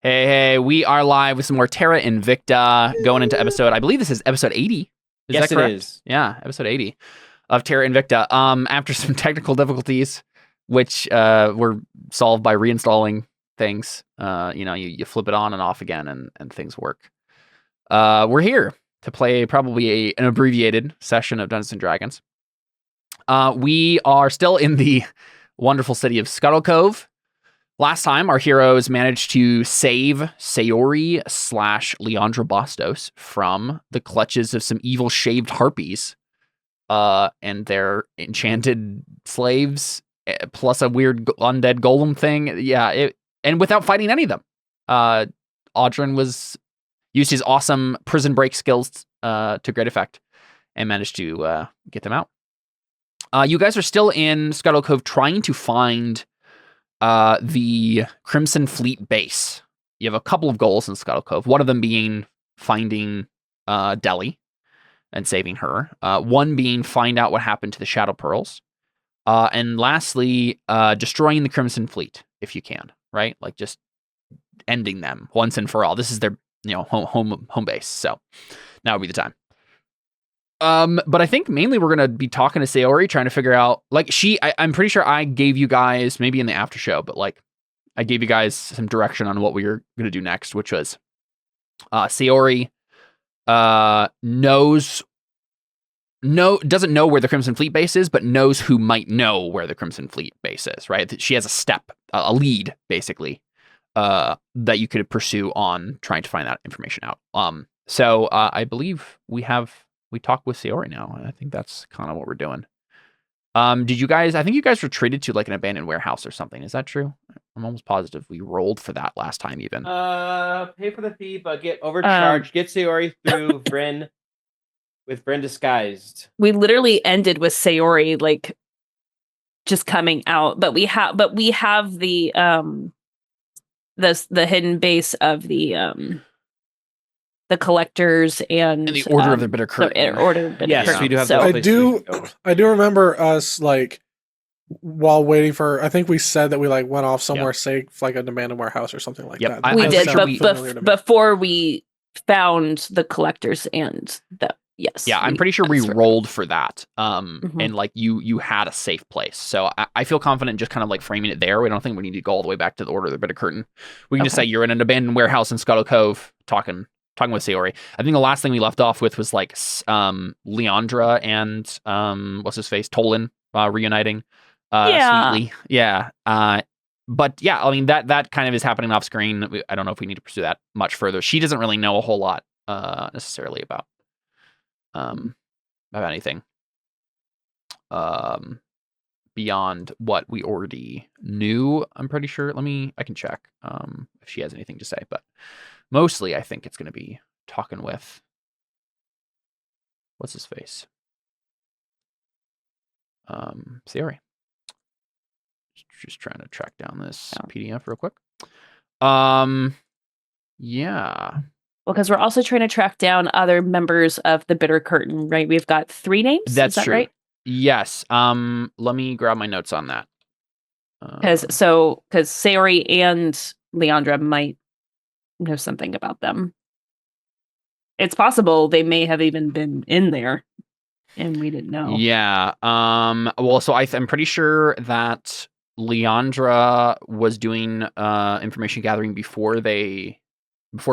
Hey, we are live with some more Terra Invicta going into episode, I believe this is episode 80. Yes, that correct? It is. Yeah, episode 80 of Terra Invicta. After some technical difficulties, which were solved by reinstalling things, you flip it on and off again and things work. We're here to play probably an abbreviated session of Dungeons & Dragons. We are still in the wonderful city of Scuttle Cove. Last time, our heroes managed to save Sayori / Leandra Bastos from the clutches of some evil shaved harpies and their enchanted slaves, plus a weird undead golem thing. Yeah, and without fighting any of them. Audrin used his awesome prison break skills to great effect and managed to get them out. You guys are still in Scuttle Cove trying to find the Crimson Fleet base. You have a couple of goals in Scuttle Cove, one of them being finding Deli and saving her, one being find out what happened to the Shadow Pearls, and lastly, destroying the Crimson Fleet if you can, right? Like just ending them once and for all. This is their home base, so now would be the time. But I think mainly we're gonna be talking to Sayori, trying to figure out, like, I'm pretty sure I gave you guys, maybe in the after show, but like I gave you guys some direction on what we were gonna do next, which was Sayori doesn't know where the Crimson Fleet base is, but knows who might know where the Crimson Fleet base is, right? She has a lead, basically, that you could pursue on trying to find that information out. So I believe we talk with Sayori now, and I think that's kind of what we're doing. I think you guys retreated to like an abandoned warehouse or something. Is that true? I'm almost positive we rolled for that last time even. Pay for the fee, but get overcharged. Get Sayori through Bryn with Bryn disguised. We literally ended with Sayori like just coming out, but we have the hidden base of the collectors and the Order of the Bitter Curtain. Yes, we do have. So. I do remember us like while waiting for. I think we said that we like went off somewhere safe, like an abandoned warehouse or something like that. We did, but before we found the collectors and the. Yes. Yeah, I'm pretty sure we rolled for that. And like you had a safe place. So I feel confident just kind of like framing it there. We don't think we need to go all the way back to the Order of the Bitter Curtain. We can just say you're in an abandoned warehouse in Scuttle Cove talking with Sayori. I think the last thing we left off with was like Leandra and what's his face? Tolan reuniting. Sweetly. Yeah. But yeah, I mean that kind of is happening off screen. I don't know if we need to pursue that much further. She doesn't really know a whole lot necessarily about anything beyond what we already knew. I'm pretty sure. I can check if she has anything to say, but mostly I think it's going to be talking with what's his face, Sayori. Just trying to track down this PDF real quick. Yeah. Well, because we're also trying to track down other members of the Bitter Curtain, right? We've got 3 names. That's Is that true. Right? Yes. Let me grab my notes on that. Because Sayori and Leandra might know something about them. It's possible they may have even been in there, and we didn't know. Yeah. Well, so I'm pretty sure that Leandra was doing information gathering before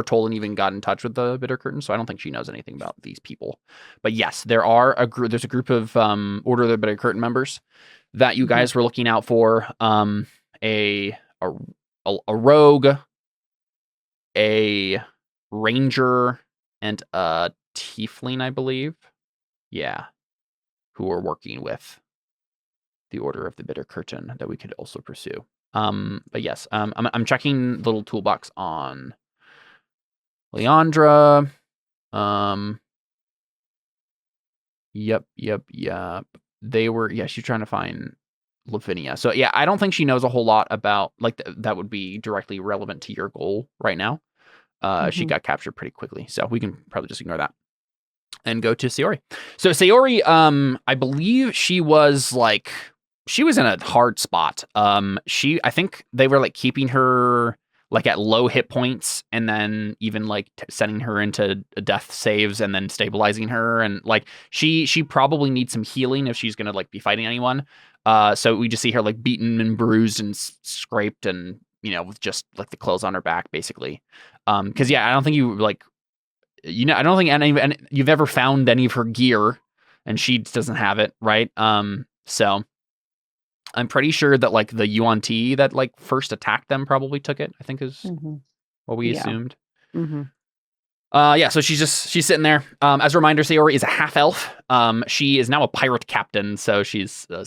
Tolan even got in touch with the Bitter Curtain, so I don't think she knows anything about these people. But yes, there's a group of Order of the Bitter Curtain members that you guys were looking out for. A rogue, a ranger, and a tiefling, I believe. Yeah, who are working with the Order of the Bitter Curtain that we could also pursue. But yes, I'm checking the little toolbox on Leandra. Yep. She's trying to find Lavinia. So yeah, I don't think she knows a whole lot about like that would be directly relevant to your goal right now. She got captured pretty quickly, so we can probably just ignore that and go to Sayori. So Sayori, I believe she was in a hard spot. I think they were like keeping her like at low hit points, and then even like sending her into death saves and then stabilizing her, and like she probably needs some healing if she's gonna like be fighting anyone. So we just see her like beaten and bruised and scraped, and with just like the clothes on her back, basically. Because I don't think you like, I don't think any you've ever found any of her gear, and she doesn't have it, right? So I'm pretty sure that like the Yuan Ti that like first attacked them probably took it, I think is what we assumed. So she's sitting there. As a reminder, Sayori is a half elf. She is now a pirate captain, so she's a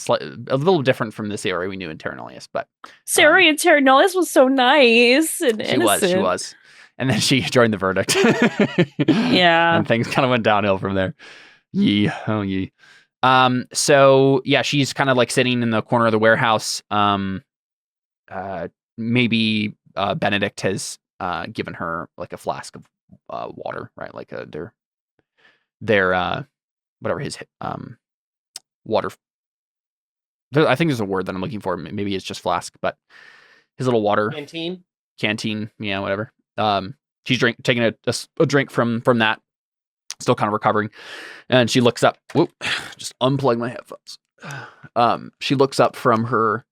little different from the Sayori we knew in Terra Nullius. But Sayori in Terra Nullius was so nice and innocent. She was. And then she joined the verdict. Yeah. And things kind of went downhill from there. Yee. Oh, yee. So yeah, she's kind of like sitting in the corner of the warehouse. Maybe Benedict has given her like a flask of water, right? Like their whatever his water. I think there's a word that I'm looking for. Maybe it's just flask, but his little water canteen, yeah, whatever. She's taking a drink from that. Still kind of recovering, and she looks up. Whoop! Just unplug my headphones. She looks up from her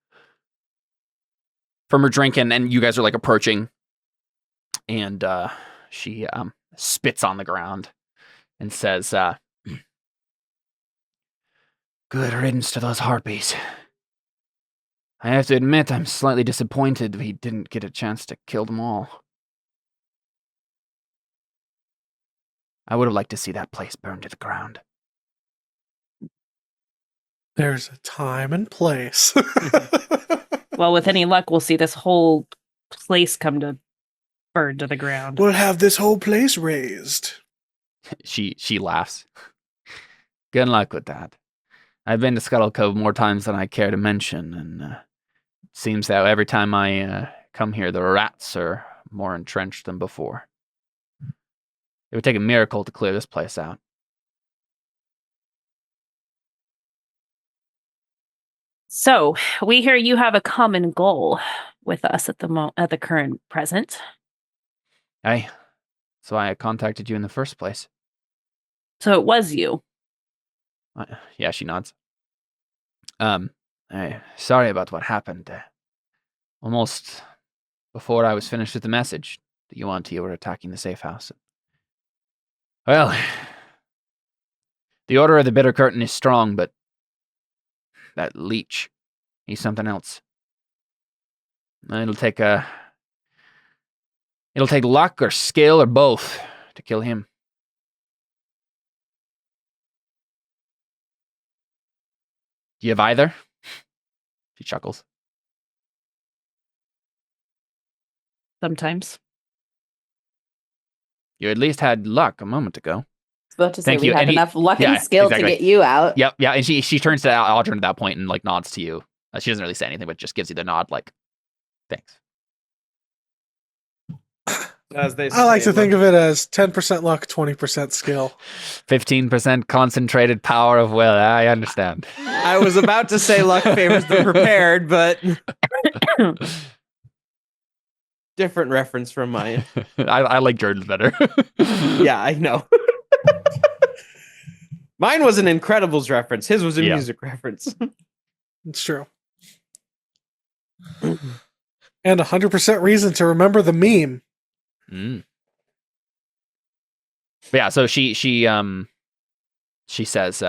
drink, and you guys are like approaching, and she spits on the ground and says, "Good riddance to those harpies. I have to admit, I'm slightly disappointed we didn't get a chance to kill them all. I would have liked to see that place burned to the ground." There's a time and place. Well, with any luck, we'll see this whole place come to burn to the ground. We'll have this whole place razed. She laughs. Good luck with that. I've been to Scuttle Cove more times than I care to mention, and it seems that every time I come here, the rats are more entrenched than before. It would take a miracle to clear this place out. So we hear you have a common goal with us at the current present. Aye. That's why I contacted you in the first place. So it was you. Yeah, she nods. Sorry about what happened. Almost before I was finished with the message, the Yuan Ti were attacking the safe house. Well, the Order of the Bitter Curtain is strong, but that leech, he's something else. It'll take luck or skill or both to kill him. Do you have either? She chuckles. Sometimes. You at least had luck a moment ago. I was about to say Thank we you. have And enough luck and skill exactly. to get you out. Yep, yeah, and she turns to Aldrin at that point and like nods to you. She doesn't really say anything, but just gives you the nod, like, thanks. As they I like say, to think of it as 10% luck, 20% skill. 15% concentrated power of will. I understand. I was about to say luck favors the prepared, but different reference from mine. I like Jordan better. Yeah, I know. Mine was an Incredibles reference. His was a music reference. It's true. And 100% reason to remember the meme. Mm. But yeah, so she says,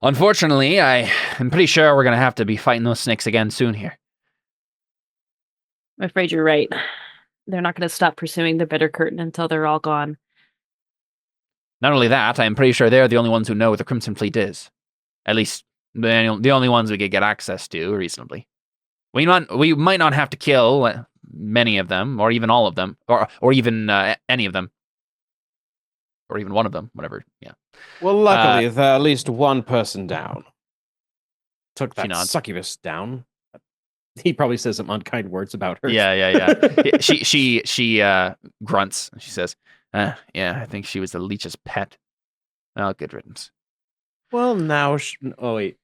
unfortunately, I'm pretty sure we're gonna have to be fighting those snakes again soon here. I'm afraid you're right. They're not going to stop pursuing the Bitter Curtain until they're all gone. Not only that, I'm pretty sure they're the only ones who know where the Crimson Fleet is. At least the only ones we could get access to reasonably. We might not have to kill many of them, or even all of them, or even any of them, or even one of them, whatever. Yeah. Well, luckily, there at least one person down. Took that nods. succubus down. He probably says some unkind words about her. Yeah. She grunts. She says, "Yeah, I think she was the leech's pet." Oh, good riddance. Well, now, oh wait,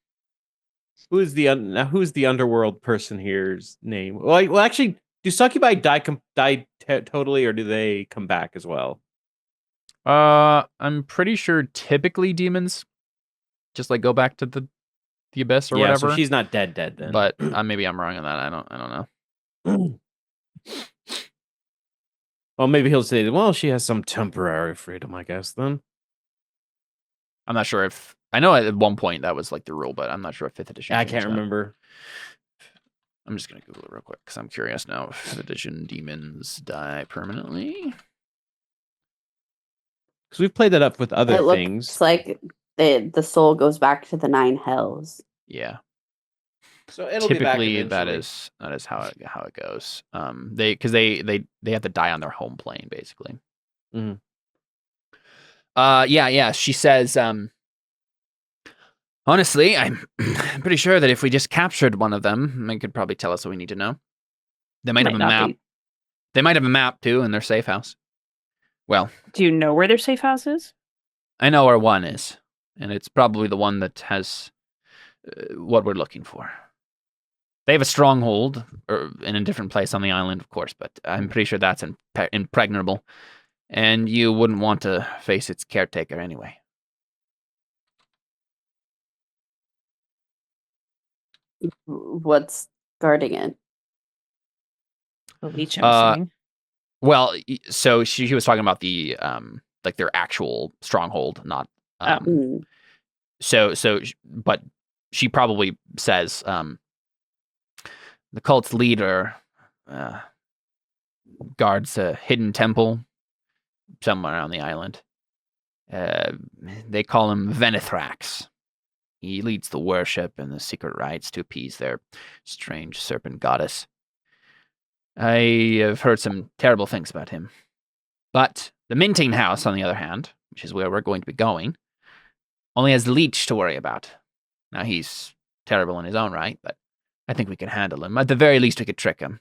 who's the underworld person here's name? Well, actually, Do succubi die totally, or do they come back as well? I'm pretty sure typically demons just like go back to the abyss or whatever. So she's not dead then. But maybe I'm wrong on that. I don't know. Well, maybe he'll say, well, she has some temporary freedom, I guess, then. I'm not sure if... I know at one point that was like the rule, but I'm not sure if 5th edition... I can't remember. I'm just going to Google it real quick, because I'm curious now. 5th edition demons die permanently? Because we've played that up with other things. It's like the soul goes back to the 9 hells. Yeah. So it'll typically be back that is how it goes. They have to die on their home plane basically. Mhm. Yeah. She says, honestly, I'm pretty sure that if we just captured one of them, they could probably tell us what we need to know. They might have a map. They might have a map too in their safe house. Well, do you know where their safe house is? I know where one is, and it's probably the one that has what we're looking for. They have a stronghold in a different place on the island, of course, but I'm pretty sure that's impregnable, and you wouldn't want to face its caretaker anyway. What's guarding it? The leech, I'm assuming. Well, so she was talking about the like their actual stronghold, not but she probably says the cult's leader guards a hidden temple somewhere on the island. They call him Venethrax. He leads the worship and the secret rites to appease their strange serpent goddess. I have heard some terrible things about him. But the minting house, on the other hand, which is where we're going to be going, only has the leech to worry about. Now, he's terrible in his own right, but I think we can handle him. At the very least, we could trick him.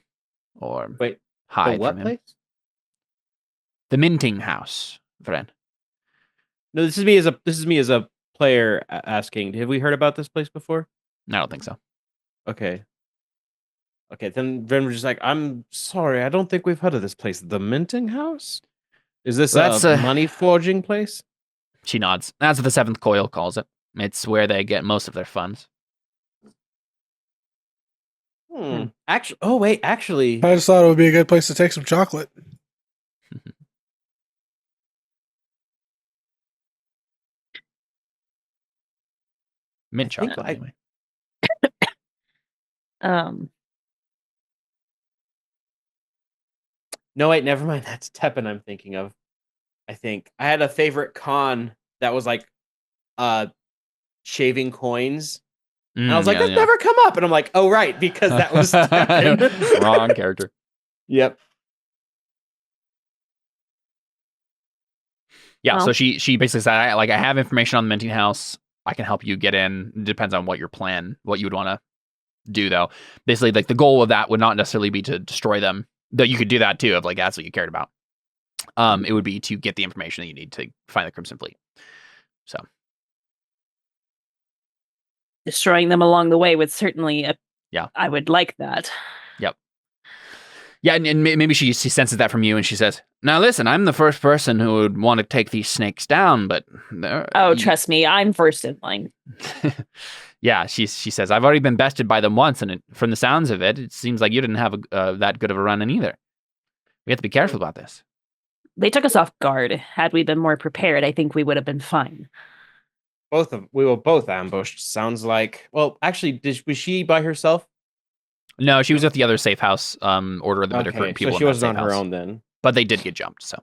Or hide what from him. place? The minting house, friend. No, this is me as a player asking. Have we heard about this place before? I don't think so. Okay, then we're just like, I'm sorry, I don't think we've heard of this place. The Minting House? Is this a money forging place? She nods. That's what the 7th Coil calls it. It's where they get most of their funds. Actually, I just thought it would be a good place to take some chocolate. Mint chocolate, anyway. No, wait, never mind. That's Teppan I'm thinking of. I think I had a favorite con that was like shaving coins. And I was like, that's never come up. And I'm like, oh, right, because that was wrong character. Yep. Yeah, well, so she basically said, I have information on the minting house. I can help you get in. It depends on what your plan, what you would want to do, though. Basically, like the goal of that would not necessarily be to destroy them. Though you could do that too, if like that's what you cared about. It would be to get the information that you need to find the Crimson Fleet. So destroying them along the way would certainly, yeah, I would like that. Yep. Yeah, and maybe she senses that from you, and she says, "Now listen, I'm the first person who would want to take these snakes down, but trust me, I'm first in line." Yeah, she says, I've already been bested by them once, and from the sounds of it, it seems like you didn't have that good of a run in either. We have to be careful about this. They took us off guard. Had we been more prepared, I think we would have been fine. We were both ambushed. Sounds like. Well, actually, was she by herself? No, she was with the other safe house. Order of the Bitter Curtain people. So she wasn't on her own then. But they did get jumped. So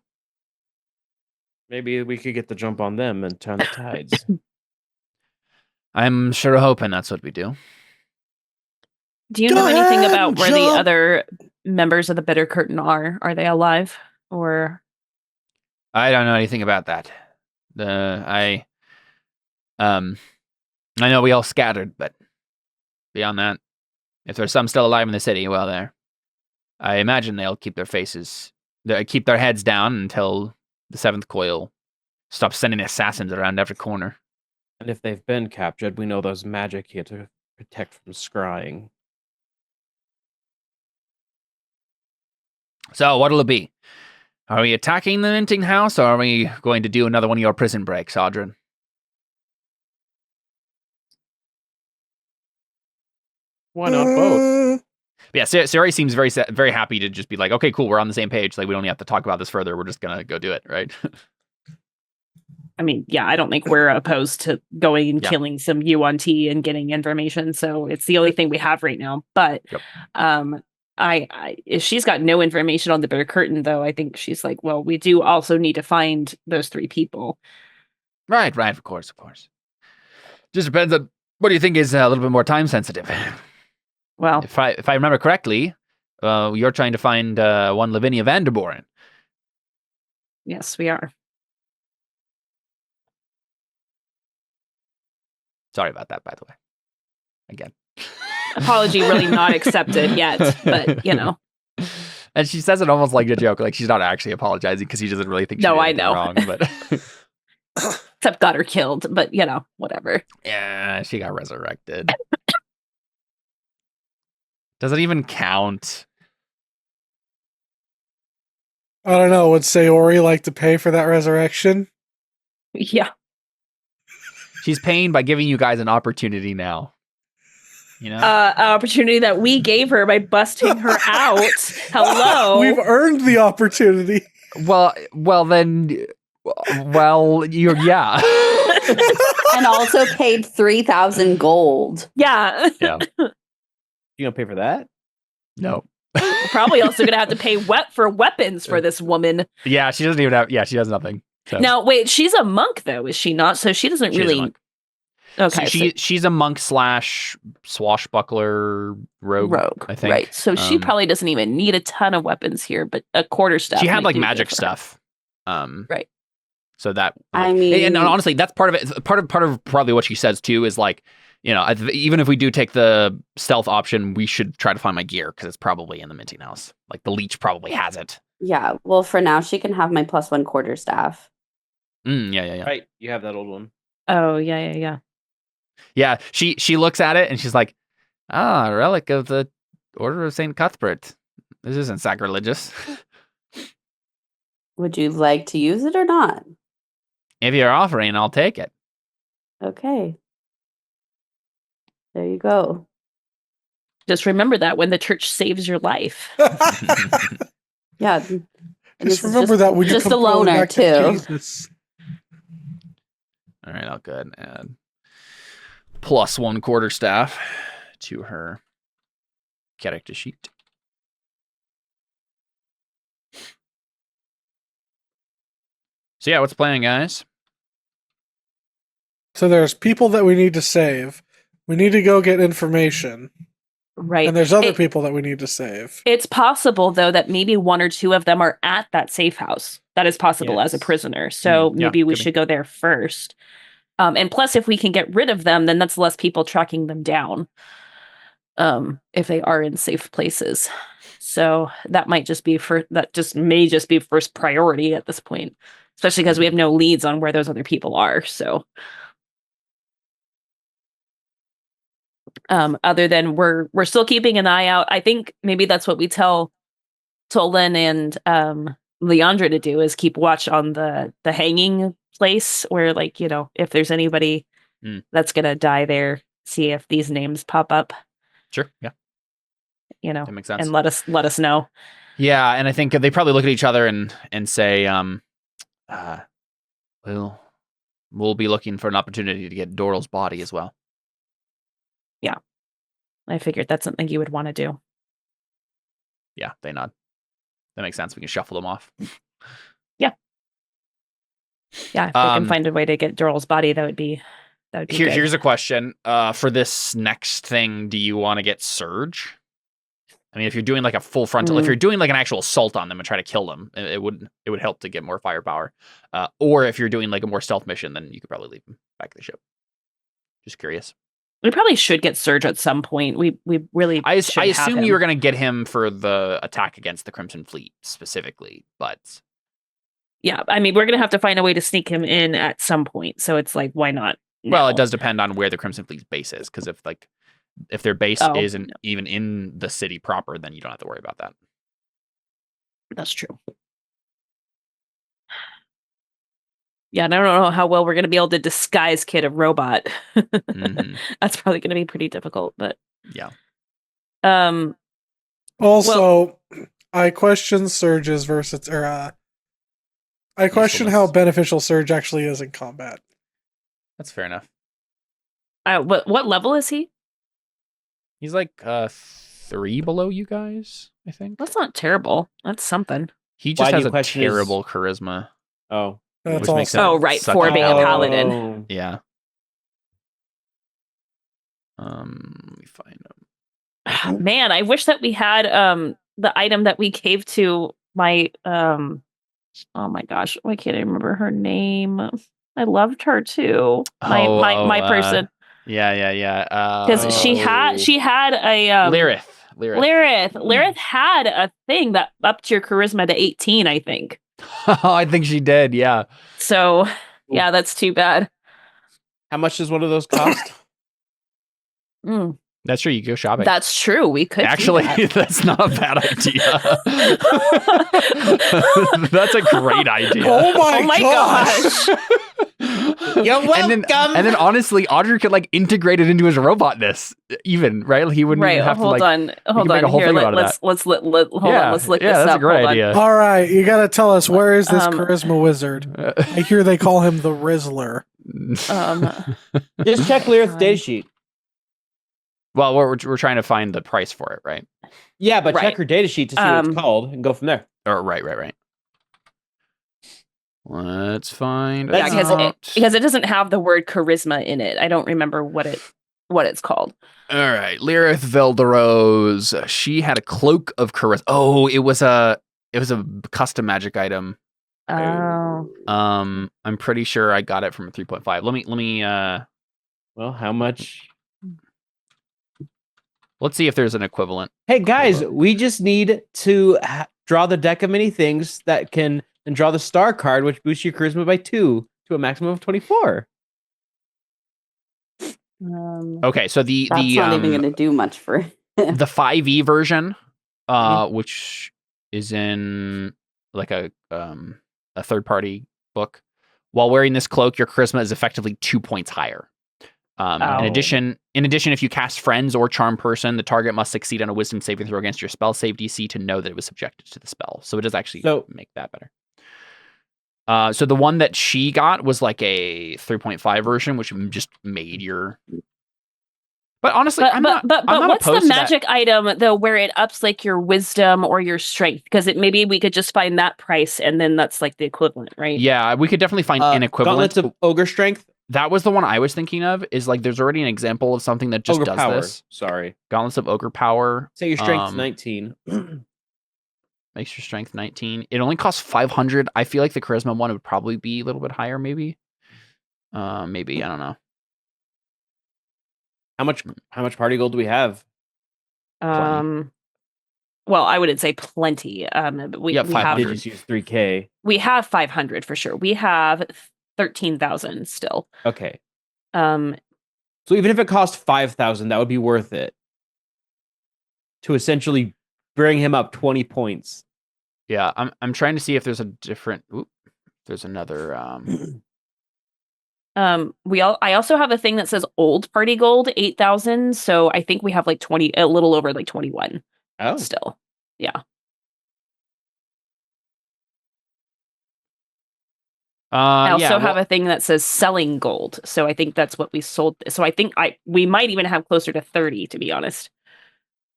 maybe we could get the jump on them and turn the tides. I'm sure hoping that's what we do. Do you know anything about where the other members of the Bitter Curtain are? Are they alive? Or I don't know anything about that. I know we all scattered, but beyond that, if there's some still alive in the city, well, I imagine they'll keep keep their heads down until the 7th Coil stops sending assassins around every corner. And if they've been captured, we know there's magic here to protect from scrying. So what'll it be? Are we attacking the minting house, or are we going to do another one of your prison breaks, Audrin? Why not both? Yeah, Sari seems very happy to just be like, okay, cool, we're on the same page. Like, we don't have to talk about this further. We're just gonna go do it, right? I mean, yeah, I don't think we're opposed to going and killing some UNT and getting information. So it's the only thing we have right now. But I if she's got no information on the Bitter Curtain, though, I think she's like, well, we do also need to find those 3 people. Right, of course. Just depends on what do you think is a little bit more time sensitive. Well, if I remember correctly, you're trying to find one Lavinia Vanderboren. Yes, we are. Sorry about that, by the way. Again. Apology really not accepted yet, but you know. And she says it almost like a joke, like she's not actually apologizing because she doesn't really think she did anything wrong. But except got her killed, but you know, whatever. Yeah, she got resurrected. Does it even count? I don't know. Would Sayori like to pay for that resurrection? Yeah. She's paying by giving you guys an opportunity now. You know? Opportunity that we gave her by busting her out. Hello. We've earned the opportunity. Well, you're And also paid 3,000 gold. Yeah. Yeah. You gonna pay for that? No. We're probably also gonna have to pay for weapons for this woman. Yeah, she doesn't even have. Yeah, she has nothing. So. Now, wait, she's a monk though, is she not? So she doesn't really. Okay, she's a monk / swashbuckler rogue. I think. Right. So she probably doesn't even need a ton of weapons here, but a quarterstaff. She had like magic stuff. Right. So that I mean, and honestly, that's part of it. Part of probably what she says too is like, you know, even if we do take the stealth option, we should try to find my gear because it's probably in the minting house. Like the leech probably has it. Yeah. Well, for now, she can have my +1 quarterstaff. Yeah. Right. You have that old one. Oh yeah. Yeah. She looks at it and she's like, a relic of the Order of Saint Cuthbert. This isn't sacrilegious. Would you like to use it or not? If you're offering, I'll take it. Okay. There you go. Just remember that when the church saves your life. Yeah. Just remember that when you're just a loner too. All right, I'll go ahead and add +1 quarterstaff to her character sheet. So yeah, what's the plan, guys? So there's people that we need to save. We need to go get information. Right. And there's other people that we need to save. It's possible, though, that maybe 1 or 2 of them are at that safe house. That is possible as a prisoner. So maybe we should go there first. And plus, if we can get rid of them, then that's less people tracking them down. If they are in safe places. So that may just be first priority at this point. Especially because we have no leads on where those other people are. So other than we're still keeping an eye out. I think maybe that's what we tell Tolan and Leandra to do is keep watch on the hanging place where, like, you know, if there's anybody that's gonna die there, see if these names pop up. Sure. Yeah. You know, that makes sense. And let us know. Yeah, and I think they probably look at each other and say, we'll be looking for an opportunity to get Doral's body as well. Yeah. I figured that's something you would want to do. Yeah, they nod. That makes sense. We can shuffle them off. Yeah. Yeah, if we can find a way to get Doral's body, that would be good. Here's a question. For this next thing, do you want to get Surge? I mean, if you're doing like a full frontal, if you're doing like an actual assault on them and try to kill them, it would help to get more firepower. Or if you're doing like a more stealth mission, then you could probably leave them back at the ship. Just curious. We probably should get Surge at some point. We really. I assume you were going to get him for the attack against the Crimson Fleet specifically, but yeah, I mean, we're going to have to find a way to sneak him in at some point. So it's like, why not? now? Well, it does depend on where the Crimson Fleet's base is, because if their base isn't even in the city proper, then you don't have to worry about that. That's true. Yeah, and I don't know how well we're going to be able to disguise Kid a robot. That's probably going to be pretty difficult, but yeah. Also, I question Surge's versus, I question how beneficial Surge actually is in combat. That's fair enough. What level is he? He's like 3 below you guys, I think. That's not terrible. That's something. He just has a terrible charisma. Oh. That's which makes oh, right, for being a paladin. Oh. Yeah. Let me find him. Man, I wish that we had the item that we gave to my oh my gosh, why can't I remember her name? I loved her too. My person. Yeah. Because she had a Lyrith. Lyrith had a thing that upped your charisma to 18, I think. I think she did, yeah. So yeah, that's too bad. How much does one of those cost? That's true. You go shopping. That's true. We could actually. That's not a bad idea. That's a great idea. Oh my gosh. You're welcome. And then honestly, Audrey could like integrate it into his robotness, even right. He wouldn't even have to like. Hold on. Here, let's look this up. That's a great idea. All right, you got to tell us, where is this charisma wizard? I hear they call him the Rizzler. Just check Lyrith's data sheet. Well, we're trying to find the price for it, right? Yeah, but check her data sheet to see what it's called and go from there. Oh, right. Let's find out. Because it doesn't have the word charisma in it. I don't remember what it's called. All right, Lyrith Velderose. She had a cloak of charisma. Oh, it was a custom magic item. Oh. I'm pretty sure I got it from a 3.5. Let me well, how much? Let's see if there's an equivalent. Hey guys, we just need to draw the deck of many things that can, and draw the star card, which boosts your charisma by 2 to a maximum of 24. Okay, so that's not even going to do much for the 5e version, which is in like a third-party book. While wearing this cloak, your charisma is effectively 2 points higher. In addition, if you cast Friends or Charm Person, the target must succeed on a Wisdom saving throw against your spell save DC to know that it was subjected to the spell. So it does actually make that better. So the one that she got was like a 3.5 version, which just made your. But honestly, I'm not what's the magic item though, where it ups like your wisdom or your strength? Because maybe we could just find that price, and then that's like the equivalent, right? Yeah, we could definitely find an equivalent. Gauntlets of Ogre Strength. That was the one I was thinking of. Is like there's already an example of something that just Ogre does Power. this. Sorry, Gauntlets of Ogre Power. Say your strength's 19. Makes your strength 19. It only costs 500. I feel like the charisma one would probably be a little bit higher, maybe. Maybe I don't know. How much party gold do we have? Well, I wouldn't say plenty. We have just use 3K. We have 500 for sure. We have 13,000 still. Okay. So even if it cost 5,000, that would be worth it to essentially bring him up 20 points. Yeah, I'm trying to see if there's a different. There's another. I also have a thing that says old party gold 8,000. So I think we have like a little over like 21. Oh, still, yeah. I also have a thing that says selling gold. So I think that's what we sold. So I think we might even have closer to 30, to be honest.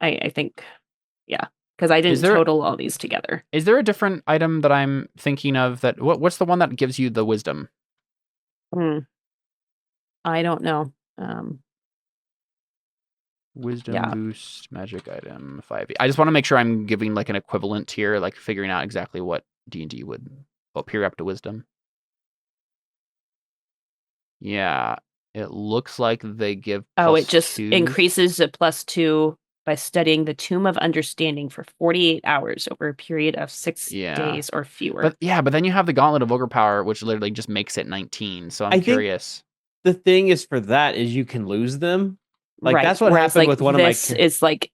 I think, yeah, because I didn't total all these together. Is there a different item that I'm thinking of that? What's the one that gives you the wisdom? I don't know. Wisdom boost magic item 5e. I just want to make sure I'm giving like an equivalent here, like figuring out exactly what D&D would appear up to wisdom. Yeah, it looks like they give. It just increases a +2 by studying the Tomb of Understanding for 48 hours over a period of 6 days or fewer. But then you have the Gauntlet of Ogre Power, which literally just makes it 19. So I'm curious. The thing is for that is you can lose them. Like that's what happened with one of my. This is like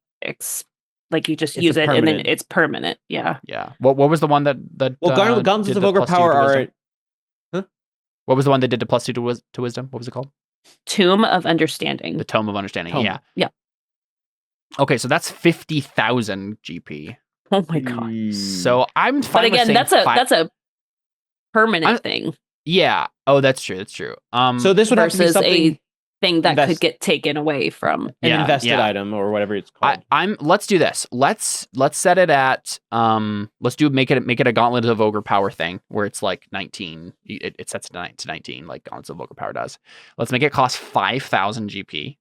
Like you just It's use a it and then permanent. it's permanent. Yeah. Yeah. What was the one that Gauntlets did of the Ogre +2 to Power wisdom? are. What was the one that did the +2 to wisdom? What was it called? Tomb of Understanding. The Tome of Understanding. Tome. Yeah. Yeah. Okay, so that's 50,000 GP. Oh my god. So I'm fine. But again, with saying that's a permanent thing. Yeah. Oh, that's true. That's true. So this would have to be versus something a thing that could invest- get taken away from. an Yeah, invested yeah. item or whatever it's called. Let's do this. Let's set it at make it a Gauntlet of Ogre Power thing where it's like 19. It sets it to 19 like Gauntlets of Ogre Power does. Let's make it cost 5,000 GP.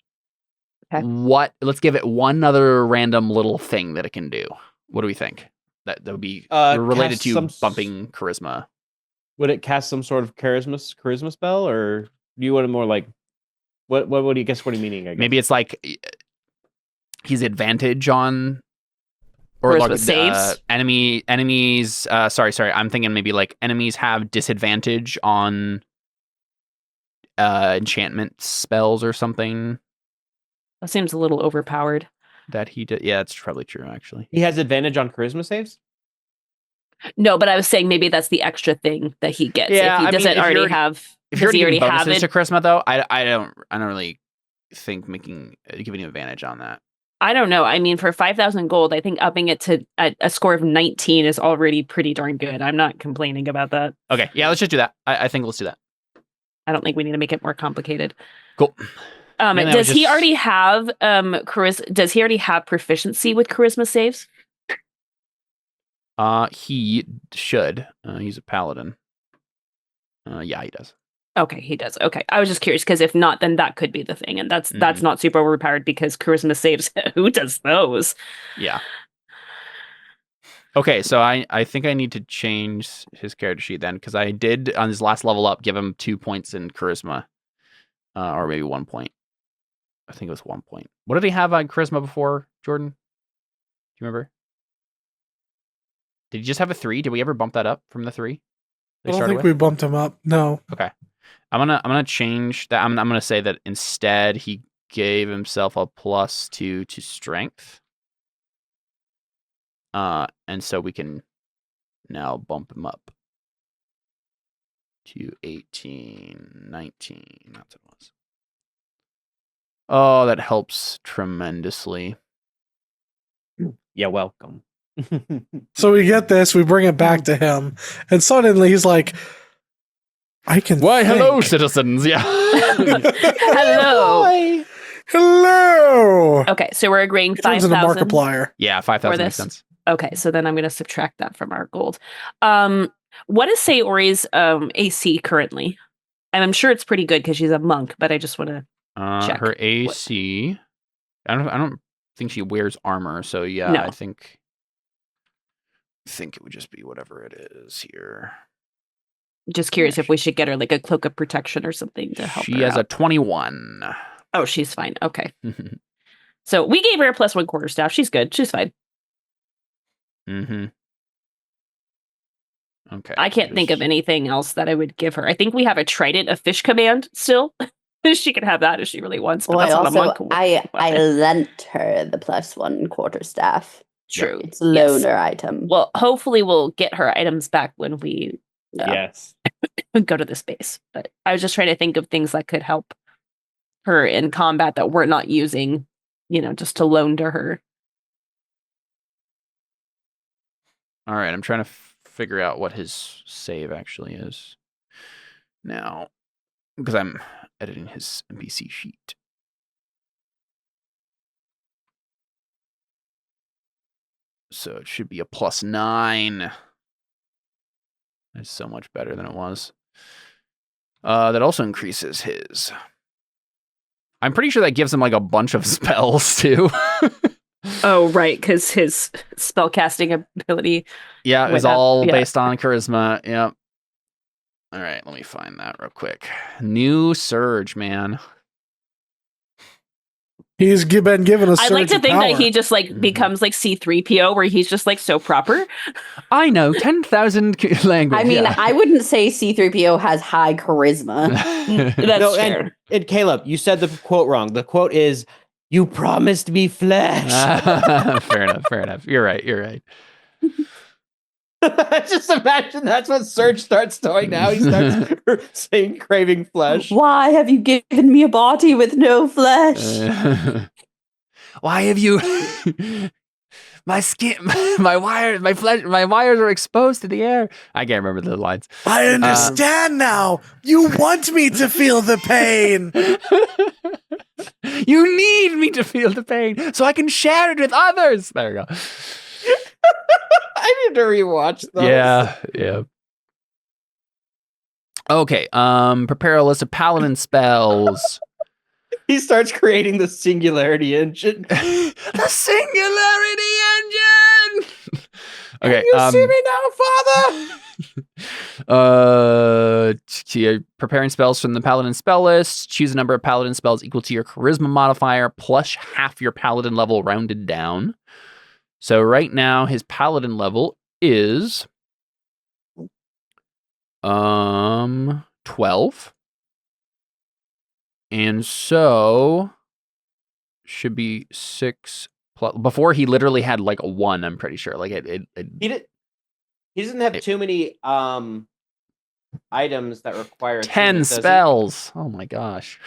Okay. Let's give it one other random little thing that it can do. What do we think? That would be related cast to some bumping charisma. Would it cast some sort of charisma spell, or do you want it more like what do you guess? What are you meaning? I guess? Maybe it's like he's advantage on or Charisma like saves? enemies. Sorry. I'm thinking maybe like enemies have disadvantage on enchantment spells or something That seems a little overpowered. that he did. Yeah, it's probably true actually. He has advantage on charisma saves. No, but I was saying maybe that's the extra thing that he gets. Yeah, if he I mean, doesn't if you're already already- have. If Does you're he already already have bonuses it? to charisma though, I don't really think giving you advantage on that. I don't know. I mean, for 5,000 gold, I think upping it to a score of 19 is already pretty darn good. I'm not complaining about that. Okay, yeah, let's just do that. I think let's do that. I don't think we need to make it more complicated. Cool. And that Does was he just- already have Does he already have proficiency with charisma saves? He should. He's a paladin. Yeah, he does. Okay, he does. Okay, I was just curious because if not, then that could be the thing, and that's not super overpowered because charisma saves. Who does those? Yeah. Okay, so I think I need to change his character sheet then because I did on his last level up give him 2 points in charisma, or maybe 1 point. I think it was 1 point. What did he have on charisma before, Jordan? Do you remember? Did he just have a 3? Did we ever bump that up from the 3? I don't think we bumped him up. No. Okay. I'm gonna change that. I'm gonna say that instead he gave himself a +2 to strength. And so we can now bump him up to 18, 19. That's what it was. Oh, that helps tremendously. Yeah, welcome. So we get this, we bring it back to him, and suddenly he's like, I can Why, hello, think. citizens. Yeah. Hello. Hi. Hello. Okay, so we're agreeing He turns into 5,000. Markiplier. Yeah, 5,000 For makes this? sense. Okay, so then I'm going to subtract that from our gold. What is Sayori's AC currently? And I'm sure it's pretty good because she's a monk, but I just want to. Check. Her AC. I don't think she wears armor, so yeah, No. I think it would just be whatever it is here. Just curious if we should get her like a cloak of protection or something to help She her has out. a 21. Oh, she's fine. Okay. So we gave her a +1 quarterstaff. She's good. She's fine. Mm-hmm. Okay. I can't think of anything else that I would give her. I think we have a trident of fish command still. She could have that if she really wants. But Well, that's not a monk. I weapon. lent her the +1 quarterstaff. True. It's a loaner item. Well, hopefully we'll get her items back when we Yes. go to the space. But I was just trying to think of things that could help her in combat that we're not using, just to loan to her. All right, I'm trying to figure out what his save actually is now because I'm editing his NPC sheet. So it should be a +9. That's so much better than it was. That also increases his. I'm pretty sure that gives him like a bunch of spells too. Oh, right, because his spellcasting ability. Yeah, it was Went up, all yeah. based on charisma. Yep. All right, let me find that real quick. New surge, man. He's been given a I'd like surge to of think that power. he just becomes like C3PO, where he's just like so proper. I know 10,000 language. I mean, yeah. I wouldn't say C3PO has high charisma. That's No, fair. and Caleb, you said the quote wrong. The quote is, You promised me flesh. Fair enough. You're right. Just imagine that's what Serge starts doing now. He starts saying craving flesh. Why have you given me a body with no flesh? Why have you my skin my wires are exposed to the air. I can't remember the lines. I understand now. You want me to feel the pain. You need me to feel the pain so I can share it with others. There we go. I need to rewatch those. Yeah. Okay, prepare a list of paladin spells. He starts creating the singularity engine. The singularity engine. Okay. You see me now, Father? Preparing spells from the paladin spell list. Choose a number of paladin spells equal to your charisma modifier plus half your paladin level rounded down. So right now his paladin level is 12. And so should be 6 plus. Before he literally had like a 1, I'm pretty sure. Like it He doesn't have too many items that require 10 spells. Oh my gosh.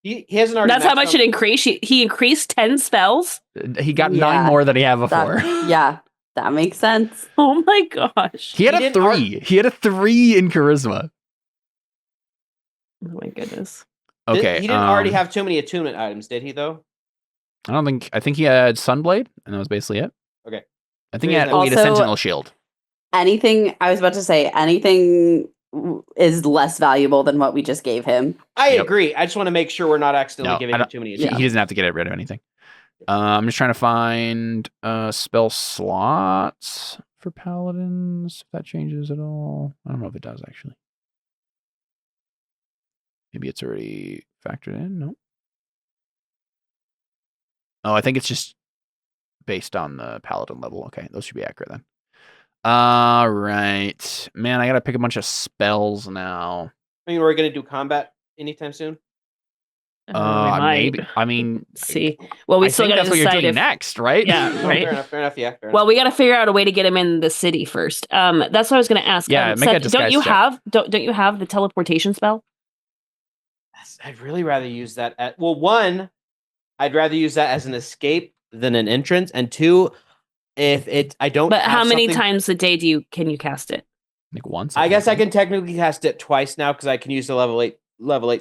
He hasn't already. That's how much it increased. He increased 10 spells. He got 9 more than he had before. That makes sense. Oh my gosh. He had a 3. He had a 3 in charisma. Oh my goodness. Okay. He didn't already have too many attunement items, did he? Though. I think he had Sunblade, and that was basically it. Okay. I think he had a Sentinel Shield. Anything is less valuable than what we just gave him. I agree. I just want to make sure we're not accidentally giving him too many. He doesn't have to get rid of anything. I'm just trying to find spell slots for paladins. If that changes at all, I don't know if it does actually. Maybe it's already factored in. No. Oh, I think it's just based on the paladin level. Okay, those should be accurate then. All right, man. I gotta pick a bunch of spells now. I mean, we're gonna do combat anytime soon. Maybe. I mean, see. Well, we still gotta that's what you're doing next, right? Yeah, right. Fair enough. Yeah. Fair enough. Well, we got to figure out a way to get him in the city first. That's what I was going to ask. Yeah, make a disguise check. Don't you have the teleportation spell? I'd really rather use that. I'd rather use that as an escape than an entrance, and 2, I don't. But how many times a day can you cast it? Like once. I guess I can technically cast it twice now because I can use the level 8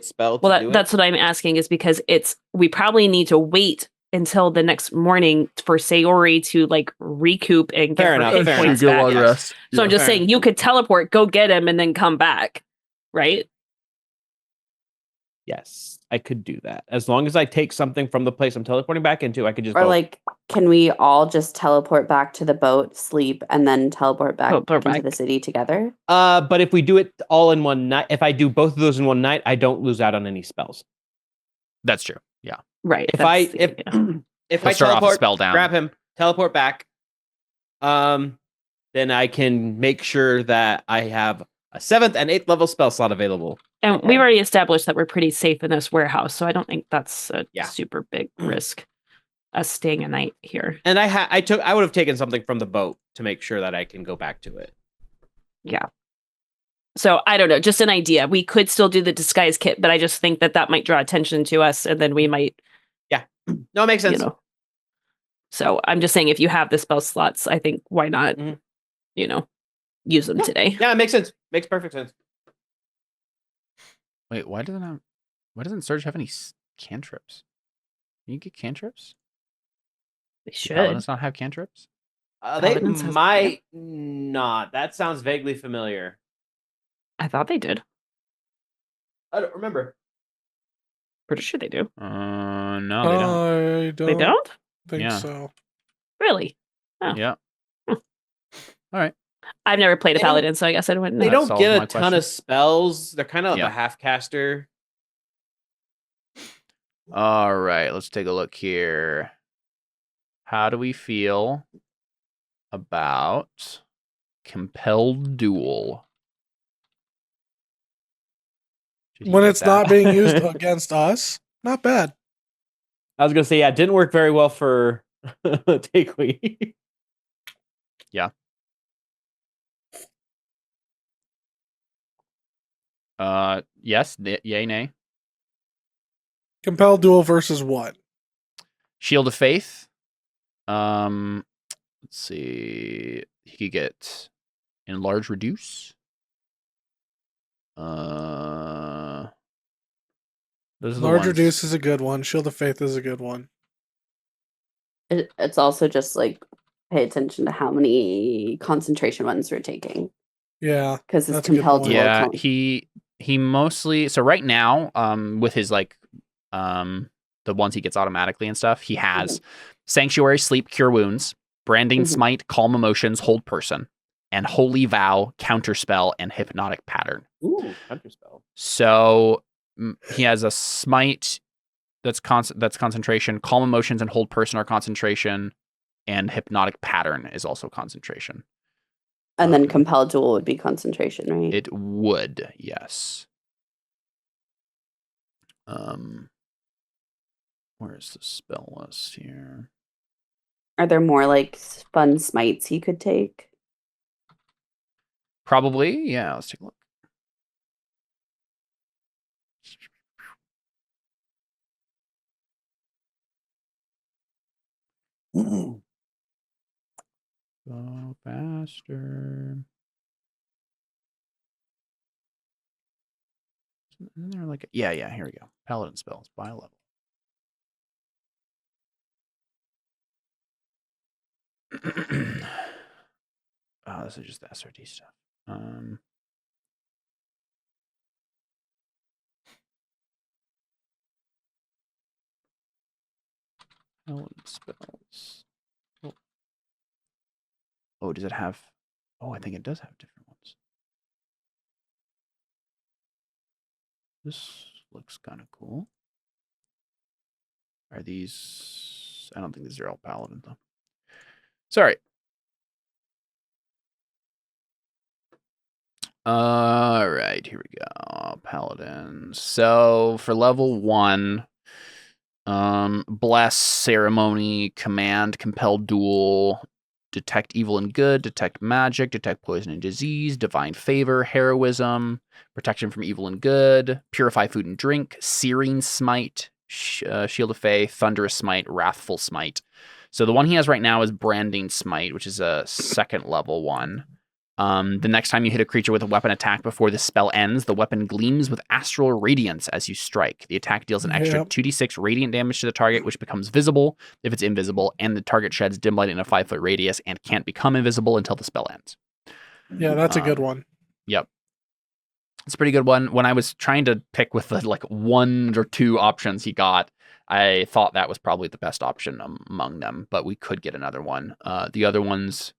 spell. That's what I'm asking is because we probably need to wait until the next morning for Sayori to like recoup and get her points back. Rest. So I'm just saying you could teleport, go get him, and then come back, right? Yes, I could do that as long as I take something from the place I'm teleporting back into. I could just can we all just teleport back to the boat, sleep, and then teleport back into the city together? But if we do it all in one night, if I do both of those in one night, I don't lose out on any spells. That's true. Yeah. Right. If I teleport, spell down, grab him, teleport back, then I can make sure that I have a 7th and 8th level spell slot available. And we've already established that we're pretty safe in this warehouse, so I don't think that's a super big risk. Us staying a night here. And I would have taken something from the boat to make sure that I can go back to it. Yeah. So I don't know, just an idea. We could still do the disguise kit, but I just think that might draw attention to us, and then we might. Yeah. No, it makes sense. So I'm just saying, if you have the spell slots, I think why not? Use them today. Yeah, it makes sense. Makes perfect sense. Wait, why doesn't Surge have any cantrips? Can you get cantrips? They should. Paladins not have cantrips? They might not. That sounds vaguely familiar. I thought they did. I don't remember. Pretty sure they do. No, they don't. They don't? Think so. Really? Oh. Yeah. All right. I've never played a paladin, so I guess I wouldn't know. They don't get a ton of spells. They're kind of a half caster. All right, let's take a look here. How do we feel about compelled duel? When it's not being used against us, not bad. I was gonna say, it didn't work very well for Takely. Yeah. Yes. Yay, nay. Compel duel versus what? Shield of Faith. Let's see. He could get enlarge, reduce. Those are Large reduce is a good one. Shield of Faith is a good one. It's also just like pay attention to how many concentration ones we're taking. Yeah, because it's compelled. Yeah, he mostly. So right now, with his like, the ones he gets automatically and stuff, he has Sanctuary, Sleep, Cure Wounds, Branding Smite, Calm Emotions, Hold Person, and Holy Vow, Counterspell, and Hypnotic Pattern. Ooh, Counterspell. So he has a Smite that's concentration, Calm Emotions and Hold Person are concentration, and Hypnotic Pattern is also concentration. And then Compel Duel would be concentration, right? It would, yes. Where's the spell list here? Are there more like fun smites he could take? Probably, yeah. Let's take a look. Go faster. Isn't there like yeah, here we go. Paladin spells by level. Oh, this is just the SRD stuff. Paladin spells. Oh, does it have? Oh, I think it does have different ones. This looks kind of cool. Are these? I don't think these are all paladin though. Sorry. All right, here we go. Paladins. So for level 1, bless, ceremony, command, compel duel, detect evil and good, detect magic, detect poison and disease, divine favor, heroism, protection from evil and good, purify food and drink, searing smite, shield of faith, thunderous smite, wrathful smite. So the one he has right now is branding smite, which is a 2nd level one. The next time you hit a creature with a weapon attack before the spell ends, the weapon gleams with astral radiance as you strike. The attack deals an extra 2d6 radiant damage to the target, which becomes visible if it's invisible, and the target sheds dim light in a 5-foot radius and can't become invisible until the spell ends. Yeah, that's a good one. Yep. It's a pretty good one. When I was trying to pick with the like 1 or 2 options he got, I thought that was probably the best option among them, but we could get another one. The other ones...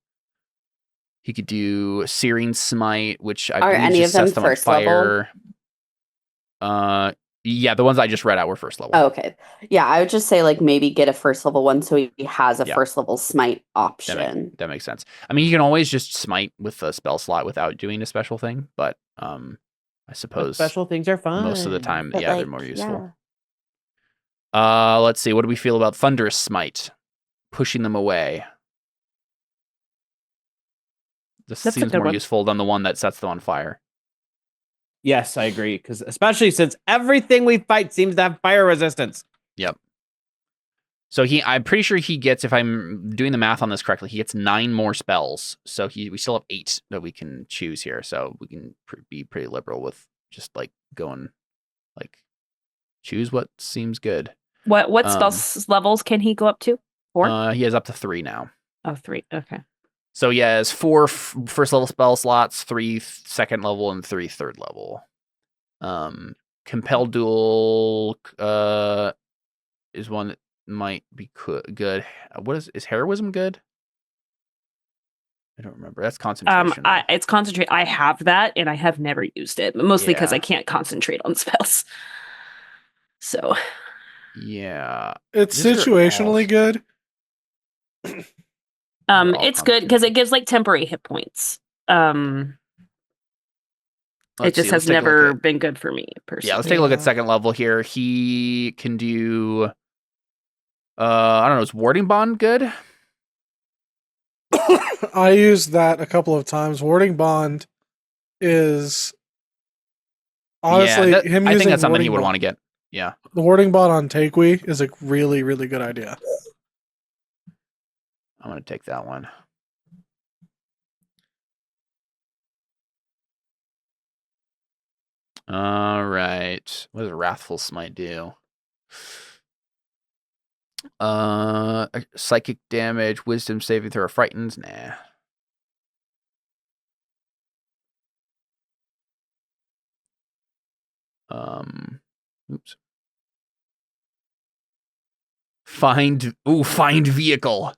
He could do Searing Smite, which I believe just sets them on fire. Yeah, the ones I just read out were first level. Oh, okay. Yeah, I would just say like maybe get a first level one so he has a first level smite option. That makes sense. I mean, you can always just smite with a spell slot without doing a special thing, but I suppose special things are fun. Most of the time, they're more useful. Yeah. Let's see. What do we feel about Thunderous Smite? Pushing them away. This seems more useful than the one that sets them on fire. Yes, I agree. Because especially since everything we fight seems to have fire resistance. Yep. So I'm pretty sure he gets, if I'm doing the math on this correctly, he gets 9 more spells. So we still have 8 that we can choose here. So we can be pretty liberal with just like going, like choose what seems good. What spell levels can he go up to? 4? He has up to 3 now. Oh, 3. Okay. So yeah, it's 4 first level spell slots, 3 second level, and 3 third level. Compel Duel is one that might be good. What is heroism good? I don't remember. That's concentration. It's concentrate. I have that, and I have never used it, but mostly because I can't concentrate on spells. So. Yeah. It's situationally good. It's good because it gives like temporary hit points. It just has never been good for me personally. Yeah, let's take a look at second level here. He can do I don't know. Is warding bond good? I used that a couple of times. Warding bond is honestly him. I think that's using something he warding would bond. want to get. Yeah. The warding bond on Takewee is a really, really good idea. I'm gonna take that one. All right. What does Wrathful Smite do? Psychic damage, wisdom saving throw, frightens. Nah. Oops. Find vehicle.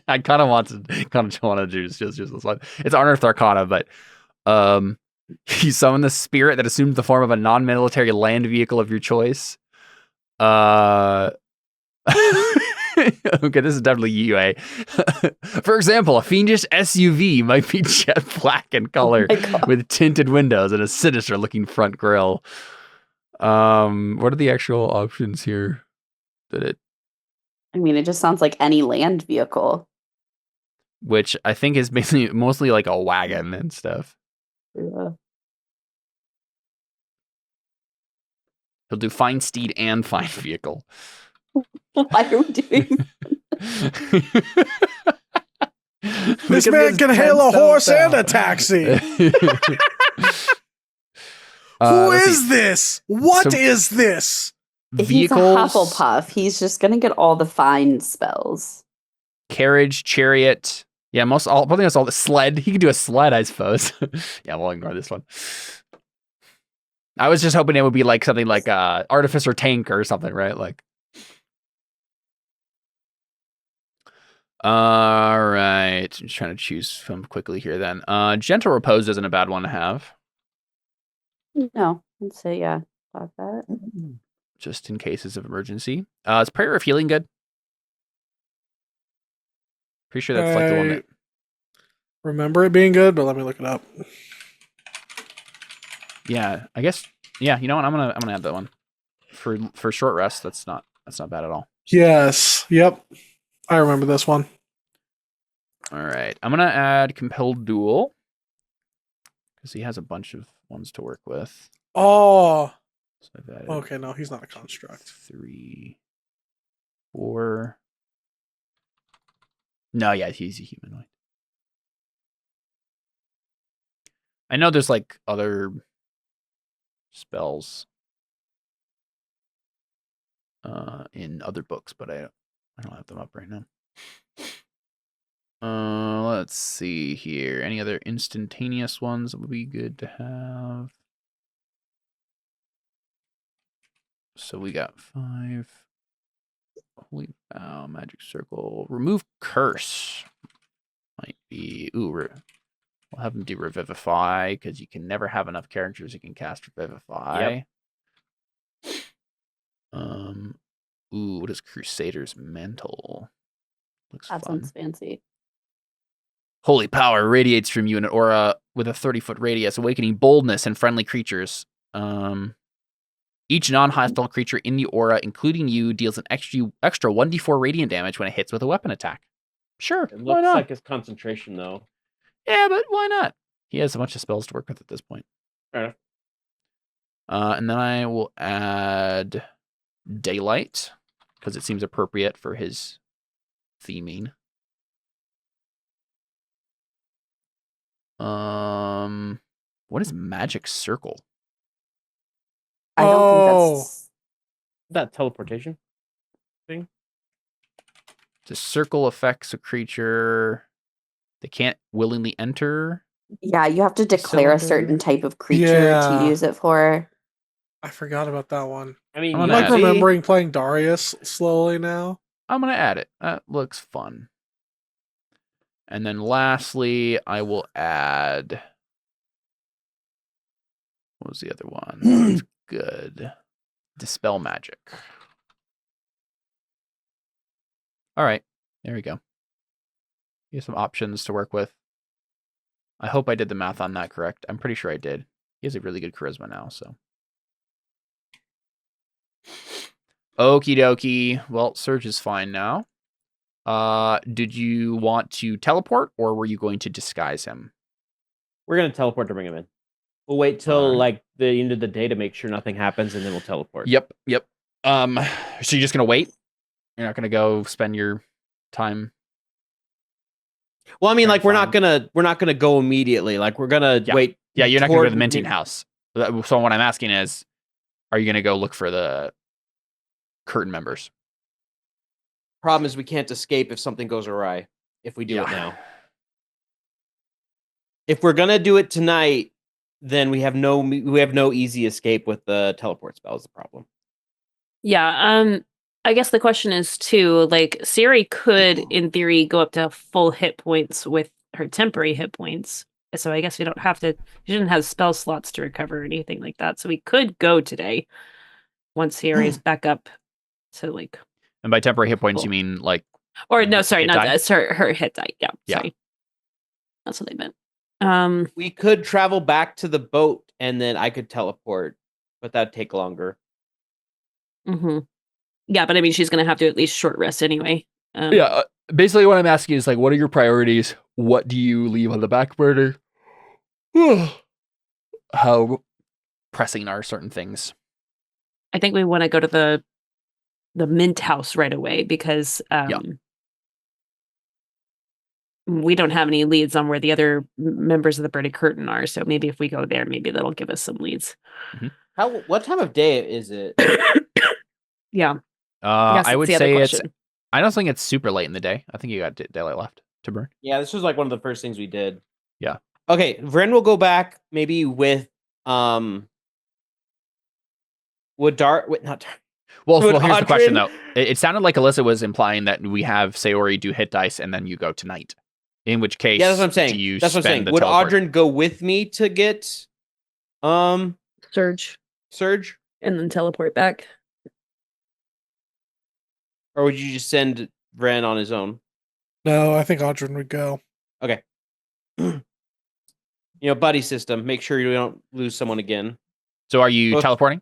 I kind of want to do just this one. It's Unearthed Arcana, but you summon the spirit that assumes the form of a non-military land vehicle of your choice. Okay, this is definitely UA. For example, a fiendish SUV might be jet black in color with tinted windows and a sinister looking front grille. What are the actual options here? I mean, it just sounds like any land vehicle. Which I think is basically mostly like a wagon and stuff. Yeah. He'll do fine steed and fine vehicle. Why are we doing this man can hail a horse and a taxi. Who is this? What is this? Vehicles, he's a Hufflepuff. He's just gonna get all the fine spells. Carriage, chariot. Yeah, probably all the sled. He could do a sled, I suppose. Yeah, we'll ignore this one. I was just hoping it would be like something like Artificer Tank or something, right? Like. All right. I'm just trying to choose from quickly here then. Gentle Repose isn't a bad one to have. No, I'd say yeah. Thought that. Just in cases of emergency. Is Prayer of Healing good? Pretty sure that's like the one that. Remember it being good, but let me look it up. Yeah, I guess. Yeah, you know what? I'm gonna add that one for short rest. That's not bad at all. Yes. Yep. I remember this one. All right, I'm gonna add Compelled Duel because he has a bunch of ones to work with. Oh. So I've added okay, no, he's not a construct. 3, 4. No, yeah, he's a humanoid. I know there's like other spells in other books, but I don't have them up right now. Let's see here. Any other instantaneous ones that would be good to have? So we got 5. Holy Bow, Magic Circle. Remove Curse. Might be... Ooh, we'll have him do Revivify, because you can never have enough characters who can cast Revivify. Yep. Ooh, what is Crusader's Mantle? Looks that fun. Sounds fancy. Holy power radiates from you in an aura with a 30-foot radius, awakening boldness and friendly creatures. Each non-hostile creature in the aura, including you, deals an extra 1d4 radiant damage when it hits with a weapon attack. Sure, it looks like his concentration, though. Yeah, but why not? He has a bunch of spells to work with at this point. Fair enough. And then I will add Daylight, because it seems appropriate for his theming. What is Magic Circle? I don't think that's that teleportation thing. The circle affects a creature they can't willingly enter. Yeah, you have to declare a certain type of creature to use it for. I forgot about that one. I mean, I'm like remembering playing Darius slowly now. I'm gonna add it. That looks fun. And then lastly, I will add. What was the other one? That's good. Dispel Magic. All right, there we go. Here's some options to work with. I hope I did the math on that correct. I'm pretty sure I did. He has a really good charisma now, so. Okie dokie. Well, Surge is fine now. Did you want to teleport, or were you going to disguise him? We're gonna teleport to bring him in. We'll wait till like the end of the day to make sure nothing happens, and then we'll teleport. Yep. So you're just gonna wait? You're not gonna go spend your time. Well, I mean, like we're not gonna go immediately. Like we're gonna wait. Yeah, you're not gonna go to the minting house. So what I'm asking is, are you gonna go look for the curtain members? Problem is we can't escape if something goes awry. If we do it now, if we're gonna do it tonight, then we have no easy escape with the teleport spell. Is the problem? Yeah. I guess the question is too, like, Siri could, in theory, go up to full hit points with her temporary hit points. So I guess we don't have to. She didn't have spell slots to recover or anything like that. So we could go today once Siri is back up to like. And by temporary hit points, you mean like? Or no, sorry, not that. Sorry, her hit die. Yeah, sorry. That's what they meant. We could travel back to the boat, and then I could teleport, but that'd take longer. Mm-hmm. Yeah, but I mean, she's going to have to at least short rest anyway. Basically what I'm asking is like, what are your priorities? What do you leave on the back burner? How pressing are certain things? I think we want to go to the mint house right away because we don't have any leads on where the other members of the Birdie Curtain are. So maybe if we go there, maybe that'll give us some leads. Mm-hmm. What time of day is it? Yeah. I would say I don't think it's super late in the day. I think you got daylight left to burn. Yeah, this was like one of the first things we did. Yeah. Okay, Vren will go back maybe with not Dart. Well, here's the question though. It sounded like Alyssa was implying that we have Sayori do hit dice and then you go tonight. In which case, that's what I'm saying. That's what I'm saying. Would Audrin go with me to get Surge, and then teleport back? Or would you just send Vren on his own? No, I think Audrin would go. Okay. Buddy system. Make sure you don't lose someone again. So are you teleporting?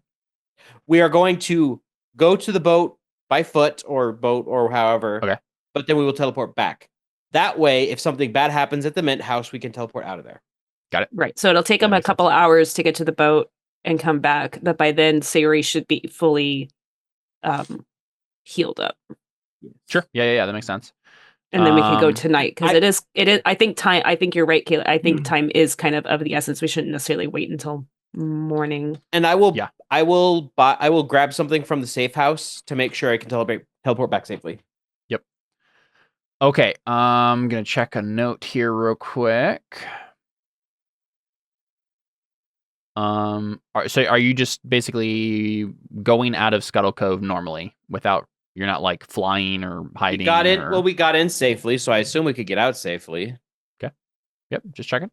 We are going to go to the boat by foot or however. Okay. But then we will teleport back. That way, if something bad happens at the mint house, we can teleport out of there. Got it. Right. So it'll take them a couple hours to get to the boat and come back. But by then, Sayori should be fully healed up. Sure. Yeah. That makes sense. And then we can go tonight because it is. I think time. I think you're right, Kayla. I think time is kind of the essence. We shouldn't necessarily wait until morning. And I will grab something from the safe house to make sure I can teleport back safely. Yep. Okay. I'm gonna check a note here real quick. So are you just basically going out of Scuttle Cove normally without? You're not like flying or hiding. We got in. Well, we got in safely, so I assume we could get out safely. Okay. Yep. Just checking.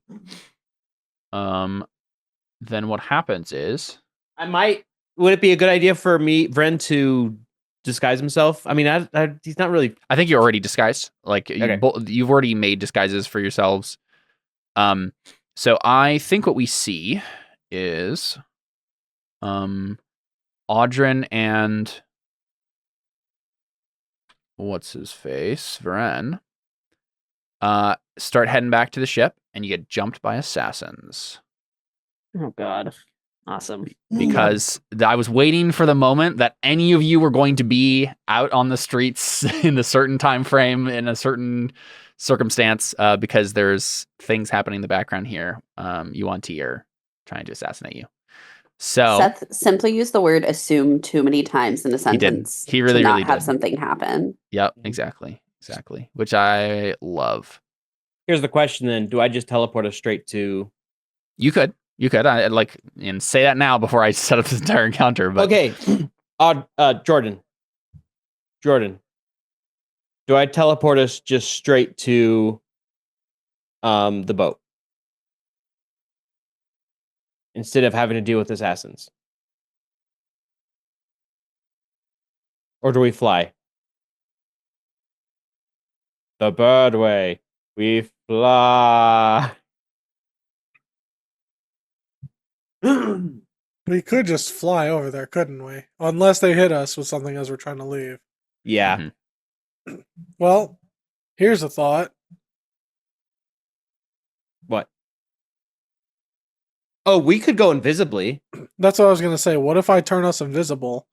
Then what happens is would it be a good idea for Vren to disguise himself? I mean, he's not really. I think you're already disguised. Like okay. You've already made disguises for yourselves. So I think what we see is, Audrin and what's his face, Vren, start heading back to the ship, and you get jumped by assassins. Oh God. Awesome. Because I was waiting for the moment that any of you were going to be out on the streets in a certain time frame, in a certain circumstance, because there's things happening in the background here. Yuan-Ti are trying to assassinate you. So Seth simply used the word assume too many times in a sentence. He really, to not really have did. Something happen. Yep, exactly. Which I love. Here's the question then. Do I just teleport us straight to... You could. I like and say that now before I set up this entire encounter. But okay. Jordan. Do I teleport us just straight to the boat? Instead of having to deal with assassins? Or do we fly? The bird way. We fly. We could just fly over there, couldn't we? Unless they hit us with something as we're trying to leave. Yeah. Mm-hmm. Well, here's a thought. What? Oh, we could go invisibly. That's what I was going to say. What if I turn us invisible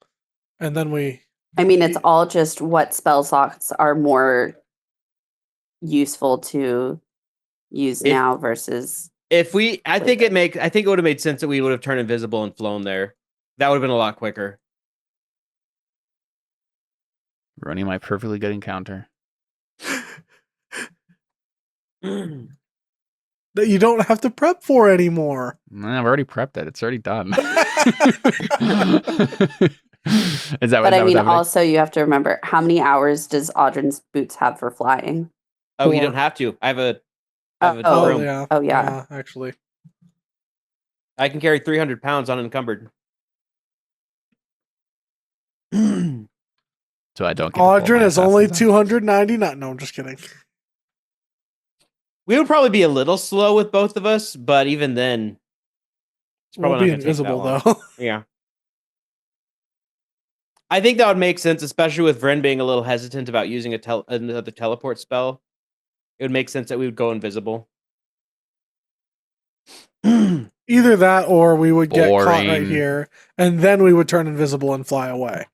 and then we... I mean, it's all just what spell slots are more useful to use now versus... If we... I think it would have made sense that we would have turned invisible and flown there. That would have been a lot quicker. Running my perfectly good encounter. That you don't have to prep for anymore. I've already prepped it. It's already done. But I mean, also you have to remember, how many hours does Audrin's boots have for flying? Oh, you don't have to. I have a room. Oh, yeah. Actually. I can carry 300 pounds unencumbered. So I don't get Audrin is only 299. No, I'm just kidding. We would probably be a little slow with both of us, but even then, it's probably not invisible though. Yeah. I think that would make sense, especially with Vren being a little hesitant about using another teleport spell. It would make sense that we would go invisible. Either that or we would get caught right here, and then we would turn invisible and fly away.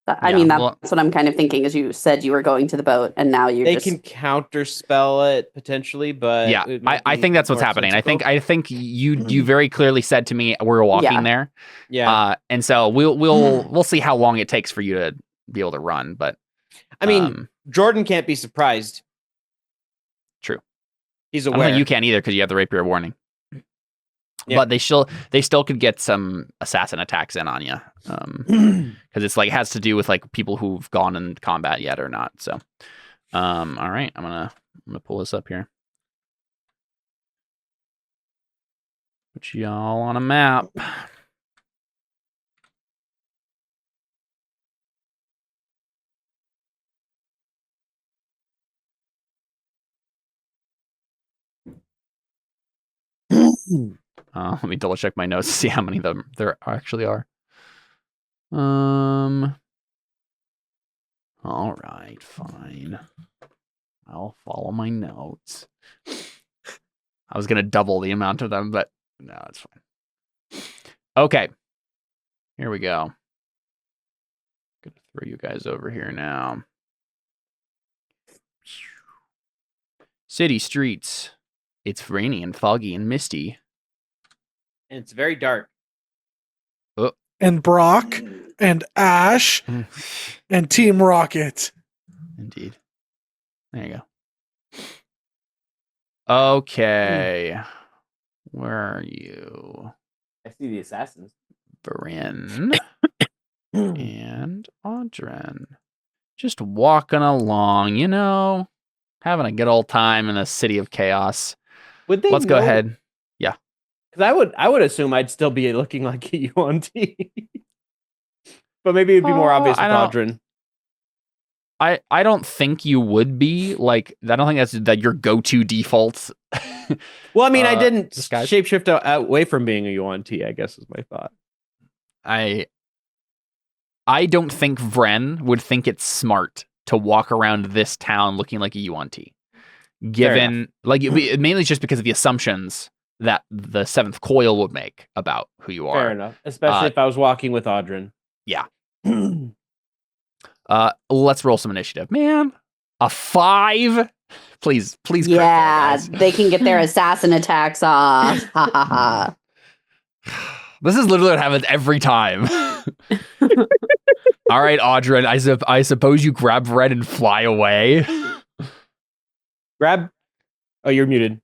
I mean, that's what I'm kind of thinking, is you said you were going to the boat, and now they can counter spell it potentially, but yeah, I think that's what's happening. I think you very clearly said to me we're walking there. Yeah. And so we'll see how long it takes for you to be able to run. But I mean, Jordan can't be surprised. True. He's aware. I don't think you can either because you have the rapier warning. Yeah. But they still could get some assassin attacks in on you, because it's like it has to do with like people who've gone in combat yet or not. So, all right, I'm gonna pull this up here. Put y'all on a map. Let me double check my notes to see how many of them there actually are. All right, fine. I'll follow my notes. I was gonna double the amount of them, but no, it's fine. Okay, here we go. Gonna throw you guys over here now. City streets. It's rainy and foggy and misty. And it's very dark. Oh. And Brock and Ash and Team Rocket. Indeed. There you go. Okay. Where are you? I see the assassins. Bryn and Audrin. Just walking along, having a good old time in the city of chaos. Let's go ahead. Yeah. Because I would assume I'd still be looking like a UNT. But maybe it'd be more obvious with Audrin. I don't think you would be. Like, I don't think that's your go-to default. Well, I mean, I didn't shapeshift away from being a UNT, I guess is my thought. I don't think Vren would think it's smart to walk around this town looking like a UNT. Given, mainly just because of the assumptions that the seventh coil would make about who you are. Fair enough. Especially if I was walking with Audrin. Yeah. Let's roll some initiative. Man, a 5? Please. Yeah, they can get their assassin attacks off. This is literally what happens every time. All right, Audrin, I suppose you grab Red and fly away. Grab. Oh, you're muted.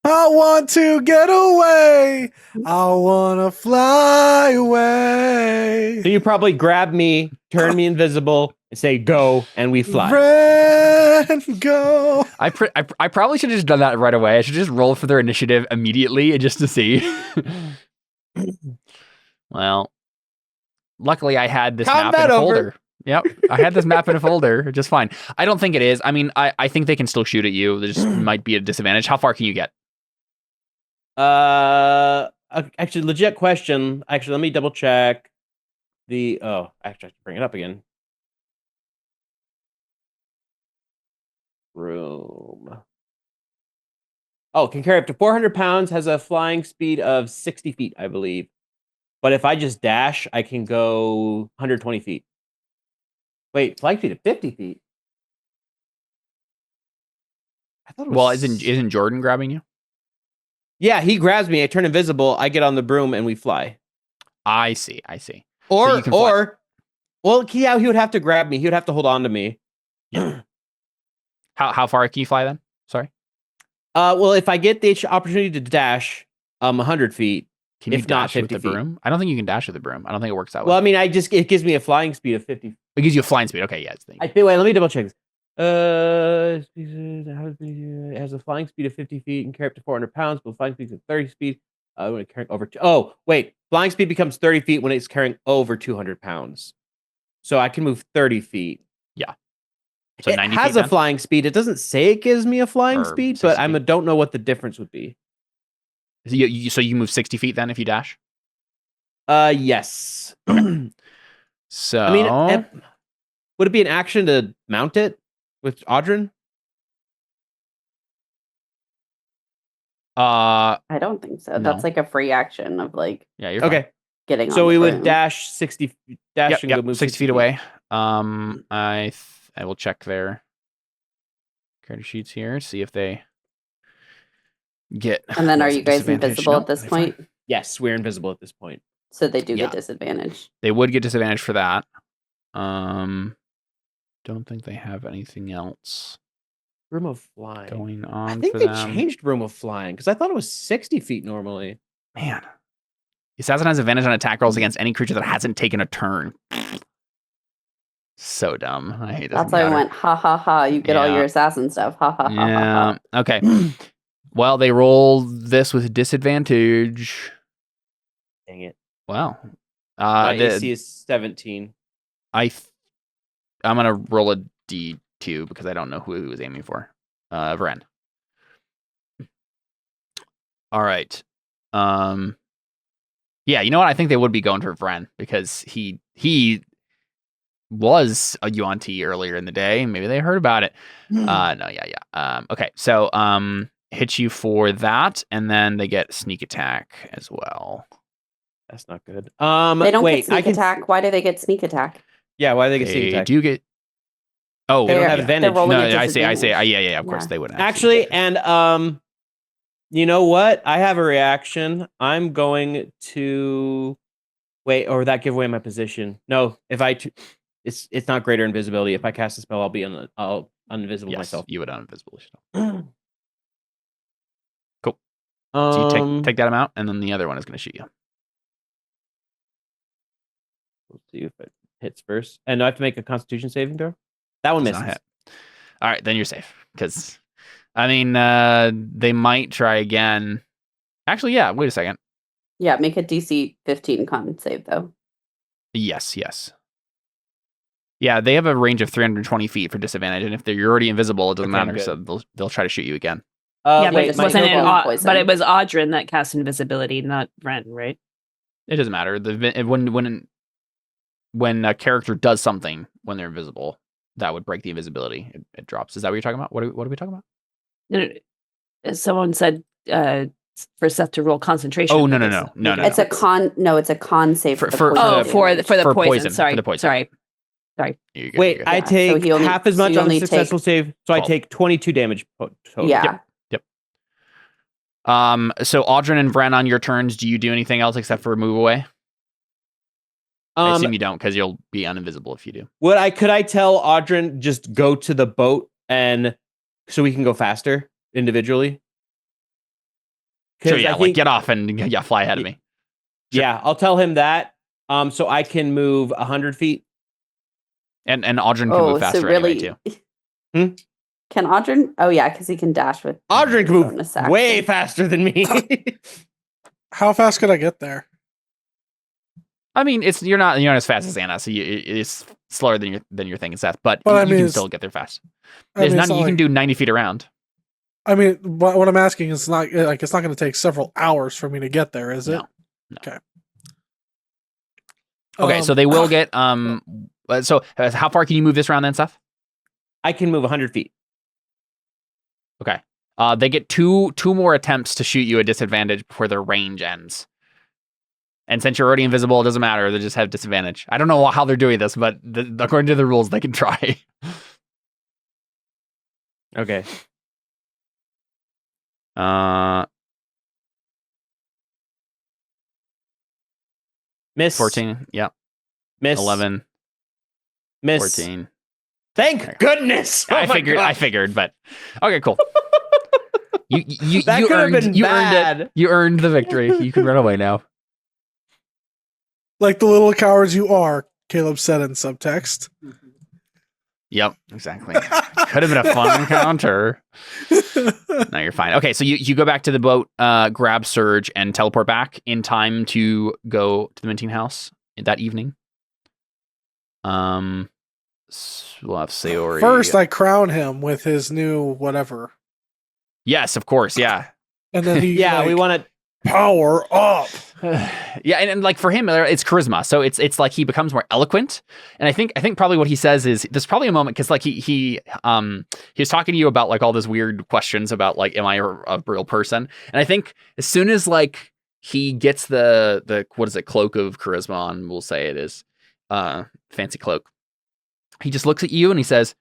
I want to get away. I want to fly away. So you probably grab me, turn me invisible, and say go, and we fly. Ren, go. I probably should have just done that right away. I should just roll for their initiative immediately just to see. Well, luckily I had this map in a folder. Yep, I had this map in a folder, just fine. I don't think it is. I mean, I think they can still shoot at you. There just might be a disadvantage. How far can you get? actually, legit question. Actually, let me double check actually, I have to bring it up again. Room. Oh, can carry up to 400 pounds, has a flying speed of 60 feet, I believe. But if I just dash, I can go 120 feet. Wait, flying speed of 50 feet? I thought it was... Well, isn't Jordan grabbing you? Yeah, he grabs me, I turn invisible, I get on the broom, and we fly. I see. Or, well, yeah, he would have to grab me. He would have to hold on to me. Yeah. How far can you fly then? Sorry. Well, if I get the opportunity to dash, 100 feet. Can you dash with the broom? I don't think you can dash with the broom. I don't think it works that way. Well, I mean, it gives me a flying speed of 50. It gives you a flying speed. Okay, yeah. Wait, let me double check this. It has a flying speed of 50 feet and carry up to 400 pounds, but flying speed is 30 speed. When it's carrying over flying speed becomes 30 feet when it's carrying over 200 pounds. So I can move 30 feet. Yeah. So it 90 has a flying speed. It doesn't say it gives me a flying speed, but I don't know what the difference would be. So you move 60 feet then if you dash? Yes. Okay. So I mean, would it be an action to mount it with Audrin? I don't think so. No. That's like a free action of like. Yeah, you're okay. Fine. Getting. So on we the would broom. dash 60 dash and go move 60 feet away. I will check their character sheets here, see if they get. And then, are you guys invisible at this point? Fine. Yes, we're invisible at this point. So they do get disadvantage. They would get disadvantage for that. Don't think they have anything else. Room of Flying going on. I think they changed Room of Flying because I thought it was 60 feet normally. Man, the assassin has advantage on attack rolls against any creature that hasn't taken a turn. So dumb. I hate this. That's why I went, ha ha ha. You get all your assassin stuff. Ha ha ha. Yeah. Okay. Well, they rolled this with disadvantage. Dang it. Wow. My AC is 17. I'm gonna roll a D2 because I don't know who he was aiming for. Vren. All right. Yeah, you know what? I think they would be going for Vren because he was a UNT earlier in the day. Maybe they heard about it. Okay. So hit you for that, and then they get sneak attack as well. That's not good. They don't get sneak attack. Why do they get sneak attack? Yeah, why do they get sneak attack? They do get. Oh, they don't have advantage. No, I see. Yeah, of course they would. Actually, and you know what? I have a reaction. I'm going to wait, or that give away my position. No, if it's not greater invisibility. If I cast a spell, I'll uninvisible myself. You would uninvisible yourself. Cool. So you take that amount, and then the other one is going to shoot you. We'll see if it hits first. And do I have to make a Constitution saving throw? That one misses. All right, then you're safe. Because, I mean, they might try again. Actually, yeah, wait a second. Yeah, make a DC 15 con save, though. Yes. Yeah, they have a range of 320 feet for disadvantage, and if you're already invisible, it doesn't matter, so they'll try to shoot you again. But it wasn't but it was Audrin that cast invisibility, not Vren, right? It doesn't matter. When a character does something when they're invisible, that would break the invisibility. It drops. Is that what you're talking about? What are we talking about? No, someone said for Seth to roll concentration. Oh no! It's a con. No, it's a con save for the poison. Sorry, for the poison. Sorry. Wait, I take half as much on a successful save, so 12. I take 22 damage total. Yeah. Yep. So Audrin and Vren, on your turns, do you do anything else except for move away? I assume you don't, because you'll be uninvisible if you do. Could I tell Audrin just go to the boat and so we can go faster individually? Sure, yeah, get off and fly ahead of me. Sure. Yeah, I'll tell him that. So I can move 100 feet. And Audrin can move faster anyway, too. Can Audrin? Oh, yeah, because he can dash with... Audrin can move way faster than me. How fast could I get there? I mean, you're not as fast as Anna, so it's slower than your thing, Seth. But you can still get there fast. You can do 90 feet around. I mean, what I'm asking is not like it's not going to take several hours for me to get there, is it? No. Okay. Okay, so they will get so how far can you move this round then, Seth? I can move 100 feet. Okay. They get two more attempts to shoot you at disadvantage before their range ends. And since you're already invisible, it doesn't matter. They just have disadvantage. I don't know how they're doing this, but according to the rules, they can try. Okay. Miss. 14. Yeah. Miss. 11. Miss. 14. Thank goodness. Oh I my figured. God. I figured, but okay, cool. You That could have been you bad. earned it. You earned the victory. You can run away now. Like the little cowards you are, Caleb said in subtext. Yep, exactly. Could have been a fun encounter. No, you're fine. Okay, so you go back to the boat, grab Surge, and teleport back in time to go to the minting house that evening. We'll have Sayori. First, I crown him with his new whatever. Yes, of course. Yeah. And then he Yeah, we want to. power up. Yeah, and like for him, it's charisma, so it's like he becomes more eloquent. And I think probably what he says is there's probably a moment because like he was talking to you about like all those weird questions about like am I a real person? And I think as soon as like he gets the what is it, cloak of charisma on, we'll say it is fancy cloak. He just looks at you and he says,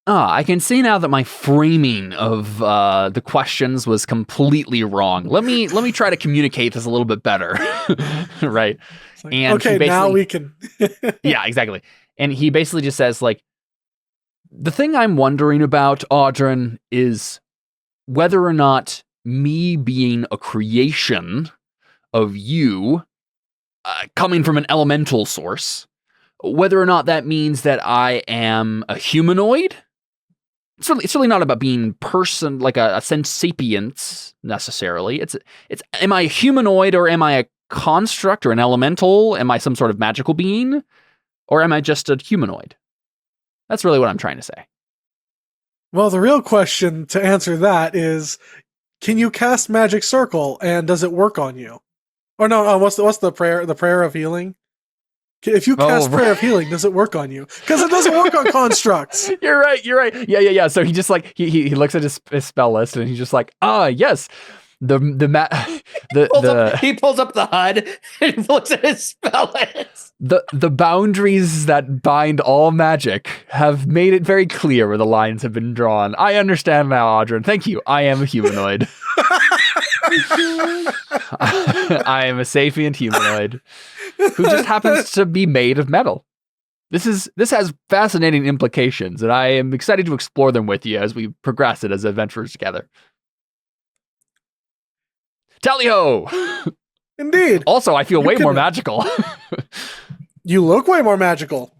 I can see now that my framing of the questions was completely wrong. Let me try to communicate this a little bit better. Right. Like, And okay, now we can. yeah, exactly. And he basically just says, like, the thing I'm wondering about, Audrin, is whether or not me being a creation of you coming from an elemental source, whether or not that means that I am a humanoid. It's really not about being person, like a sensapience necessarily. It's am I a humanoid or am I a construct or an elemental? Am I some sort of magical being or am I just a humanoid? That's really what I'm trying to say. Well, the real question to answer that is, can you cast Magic Circle and does it work on you? Or no, what's the prayer? The prayer of healing. If you cast Prayer of Healing, does it work on you? Because it doesn't work on constructs. You're right. Yeah. So he just like he looks at his spell list and he's just like, yes, he pulls up the HUD and looks at his spell list. The boundaries that bind all magic have made it very clear where the lines have been drawn. I understand now, Audrin. Thank you. I am a humanoid. I am a sapient humanoid who just happens to be made of metal. This has fascinating implications, and I am excited to explore them with you as we progress it as adventurers together. Tally-ho! Indeed. Also, I feel way more magical. You look way more magical.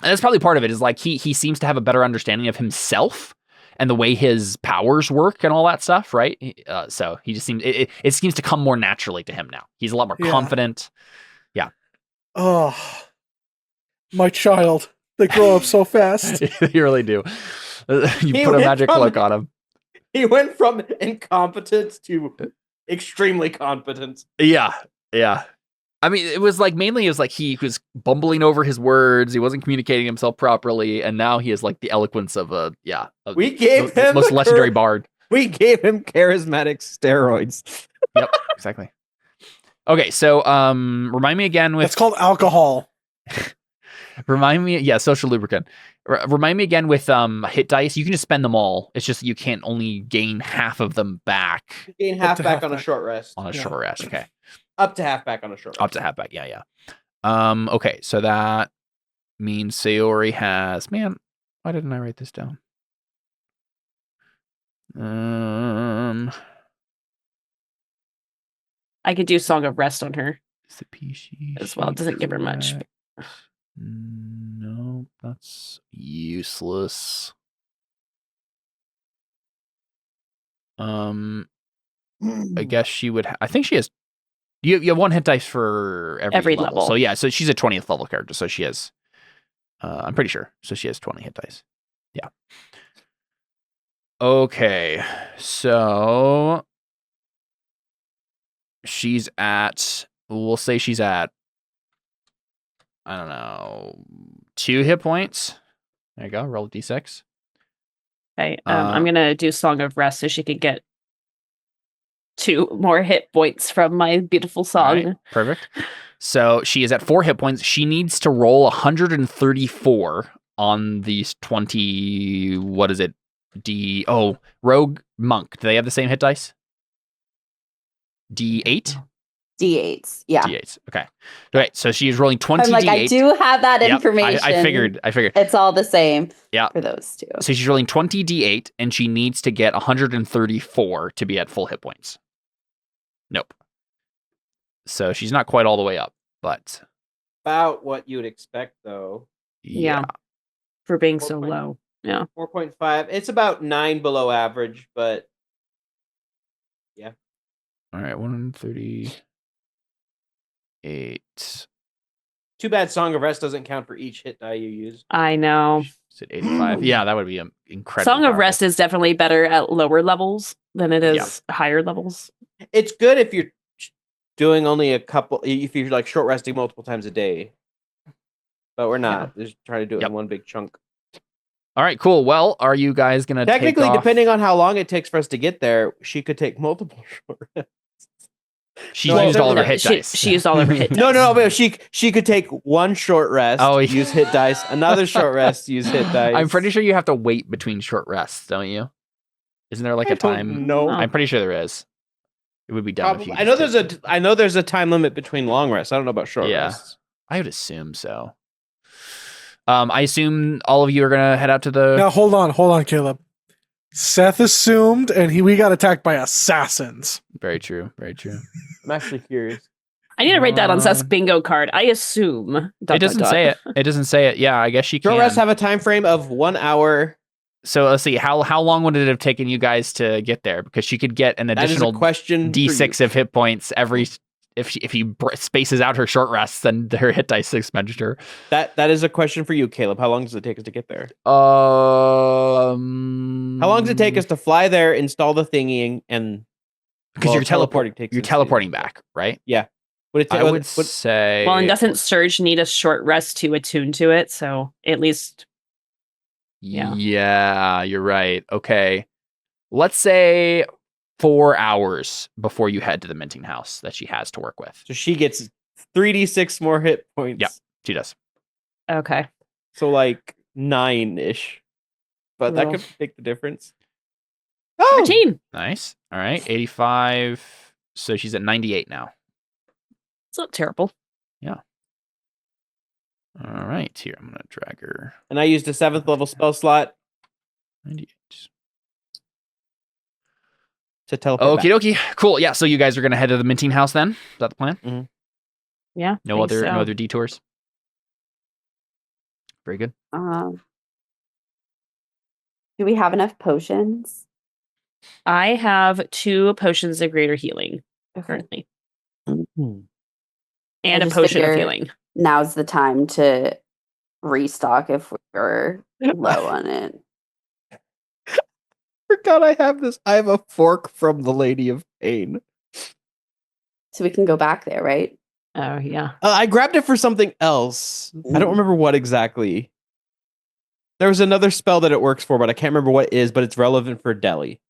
And that's probably part of it, is like he seems to have a better understanding of himself and the way his powers work and all that stuff, right? So he just seems it seems to come more naturally to him now. He's a lot more confident. Yeah. Oh, my child. They grow up so fast. You really do. You put a magic cloak on him. He went from incompetent to extremely competent. Yeah. I mean, it was like he was bumbling over his words. He wasn't communicating himself properly, and now he is like the eloquence of we gave him most legendary bard. We gave him charismatic steroids. Yep, exactly. Okay, so remind me again with it's called alcohol. Remind me, social lubricant. Remind me again with hit dice. You can just spend them all. It's just you can't only gain half of them back. Gain half back on a short rest. On a short rest, okay. Up to half back on a short rest. Up to half back, yeah. Okay, so that means Sayori has... Man, why didn't I write this down? I could do Song of Rest on her as well. It doesn't give her much. No, that's useless. I guess she would. I think she has. You have one hit dice for every level. So yeah, so she's a 20th level character. So she has. I'm pretty sure. So she has 20 hit dice. Yeah. Okay, so she's at. We'll say she's at. I don't know, 2 hit points. There you go. Roll a d6. Okay, I'm gonna do Song of Rest so she can get 2 more hit points from my beautiful song. Right, perfect. So she is at 4 hit points. She needs to roll 134 on these 20. What is it? Rogue Monk. Do they have the same hit dice? D8? D8s. Yeah. D8s. Okay. Okay. So she is rolling 20 I'm like, D8. I do have that Yep, information. I figured. It's all the same Yeah. for those two. So she's rolling 20 D8 and she needs to get 134 to be at full hit points. Nope. So she's not quite all the way up, but About what you would expect, though. Yeah. For being so low. Yeah. 4.5. It's about 9 below average, but All right. 138. too bad Song of Rest doesn't count for each hit die you use. I know. Is it 85? Yeah, that would be incredible. Song of Rest is definitely better at lower levels than it is higher levels. It's good if you're doing only a couple, if you're like short resting multiple times a day. But we're not. Just trying to do it in one big chunk. All right, cool. Well, are you guys going to Technically, depending on how long it takes for us to get there, she could take multiple short rests. She used all of her hit dice. She used all of her hit dice. No, but she could take one short rest, use hit dice, another short rest, use hit dice. I'm pretty sure you have to wait between short rests, don't you? Isn't there like a time? No, I'm pretty sure there is. It would be dumb if you. I know there's a time limit between long rests. I don't know about short rests. I would assume so. I assume all of you are gonna head out to the. Now hold on, Caleb. Seth assumed, and we got attacked by assassins. Very true. Very true. I'm actually curious. I need to write that on Seth's bingo card. I assume. It doesn't say it. It doesn't say it. Yeah, I guess she can. Short rests have a time frame of 1 hour. So let's see. How long would it have taken you guys to get there? Because she could get an additional D6 of hit points every. If he spaces out her short rests, then her hit dice expenditure. That is a question for you, Caleb. How long does it take us to get there? How long does it take us to fly there, install the thingy, and because you're teleporting? You're teleporting back, right? Yeah. I would say. Well, and doesn't Surge need a short rest to attune to it? So at least. Yeah. Yeah, you're right. Okay, let's say 4 hours before you head to the minting house that she has to work with. So she gets 3d6 more hit points. Yeah, she does. Okay. So like 9-ish. But that could make the difference. Oh! 13. Nice. All right, 85. So she's at 98 now. It's not terrible. Yeah. All right, here, I'm going to drag her. And I used a 7th level spell slot. 98. To teleport. Okie dokie. Cool. Yeah. So you guys are gonna head to the minting house then? Is that the plan? Mm-hmm. Yeah. No other detours. Very good. Do we have enough potions? I have 2 potions of greater healing currently. Mm-hmm. And a potion of healing. Now's the time to restock if we're low on it. Forgot I have this. I have a fork from the Lady of Pain. So we can go back there, right? Oh, yeah. I grabbed it for something else. I don't remember what exactly. There was another spell that it works for, but I can't remember what it is, but it's relevant for Delhi.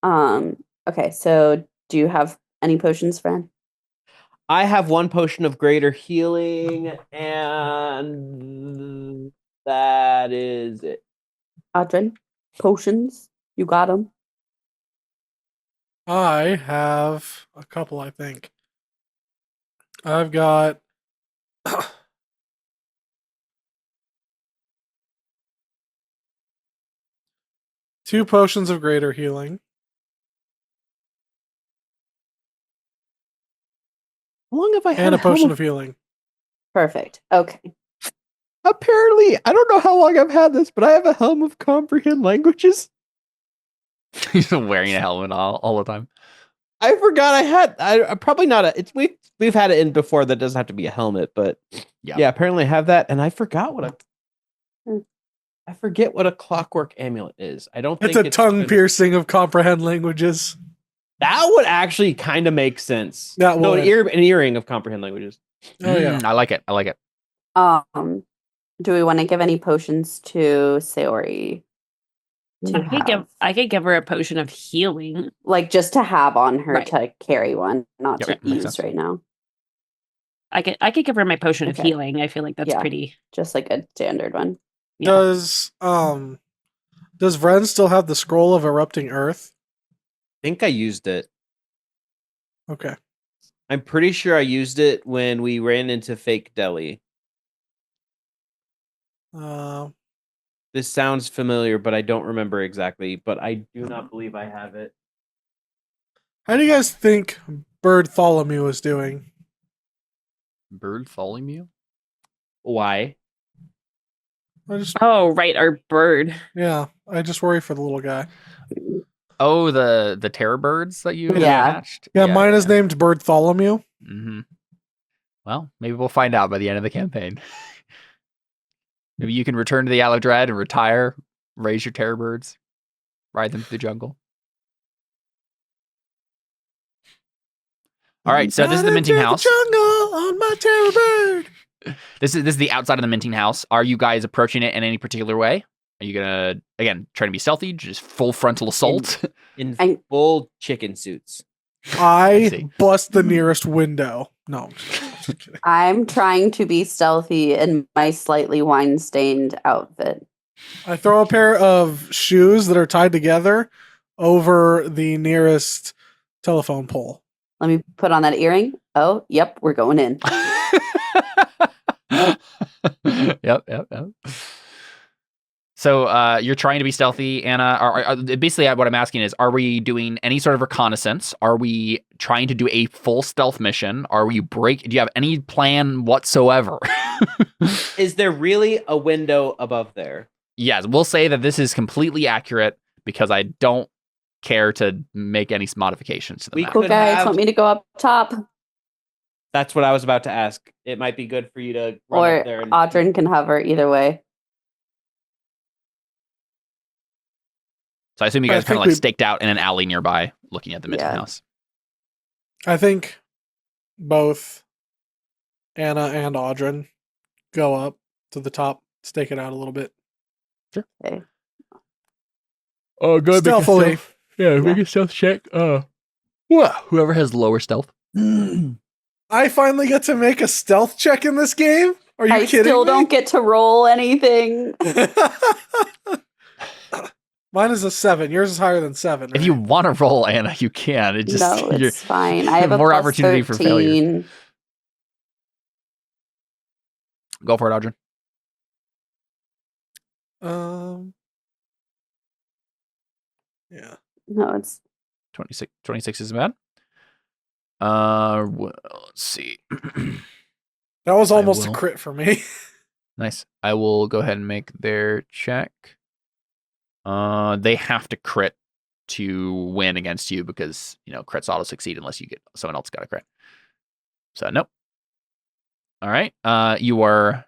Okay, so do you have any potions, friend? I have 1 potion of greater healing, and that is it. Adrian, potions, you got them. I have a couple, I think. I've got two potions of greater healing. How long have I had and a potion of healing? Perfect. Okay. Apparently, I don't know how long I've had this, but I have a helm of comprehend languages. He's wearing a helmet all the time. I forgot I had. I probably not a. It's we've had it in before. That doesn't have to be a helmet, but yeah. Apparently I have that, and I forgot what I forget what a clockwork amulet is. I don't It's think a tongue piercing of comprehend languages. That would actually kind of make sense. That No, would. an earring of comprehend languages. Oh yeah. I like it. I like it. Do we want to give any potions to Sayori? I could give her a potion of healing. Like just to have on her Right. to carry one, not Yep, to makes use sense. right now. I could give her my potion of Okay. healing. I feel like that's Yeah. pretty. Just like a standard one. Yeah. Does Vren still have the scroll of erupting earth? I think I used it. Okay. I'm pretty sure I used it when we ran into Fake Deli. This sounds familiar, but I don't remember exactly. But I do not believe I have it. How do you guys think Bartholomew is doing? Bartholomew? Why? Oh, right, our bird. I just worry for the little guy. Oh, the terror birds that you Yeah. hatched? Yeah, mine is named Bartholomew. Mm-hmm. Well, maybe we'll find out by the end of the campaign. Maybe you can return to the Isle of Dread and retire, raise your terror birds, ride them through the jungle. All right, so this is the minting house. Jungle on my terror bird. This is the outside of the minting house. Are you guys approaching it in any particular way? Are you gonna try to be stealthy, just full frontal assault? In I- full chicken suits. I see. bust the nearest window. No, I'm just kidding. I'm trying to be stealthy in my slightly wine-stained outfit. I throw a pair of shoes that are tied together over the nearest telephone pole. Let me put on that earring. Oh, yep, we're going in. Yep. So you're trying to be stealthy, Anna. Basically, what I'm asking is, are we doing any sort of reconnaissance? Are we trying to do a full stealth mission? Do you have any plan whatsoever? Is there really a window above there? Yes, we'll say that this is completely accurate because I don't care to make any modifications to the We map. Cool could guys, have- want me to go up top? That's what I was about to ask. It might be good for you to run Or up there. And Audrin can hover, either way. So I assume you I guys kind think of like we- staked out in an alley nearby, looking at the minting Yeah. house. I think both Anna and Audrin go up to the top, stake it out a little bit. Okay. Oh, good. Stealthily. Make a stealth check. Whoever has lower stealth. I finally get to make a stealth check in this game? Are you I kidding still me? don't get to roll anything. Mine is a 7. Yours is higher than 7. If you want to roll, Anna, you can. It just No, you're- it's fine. I have a more plus opportunity for failure. 13. Go for it, Audrin. Yeah. No, it's 26 isn't bad. Let's see. That was almost a will. crit for me. Nice. I will go ahead and make their check. They have to crit to win against you because, crits auto succeed unless you get someone else got a crit. So, nope. All right. You are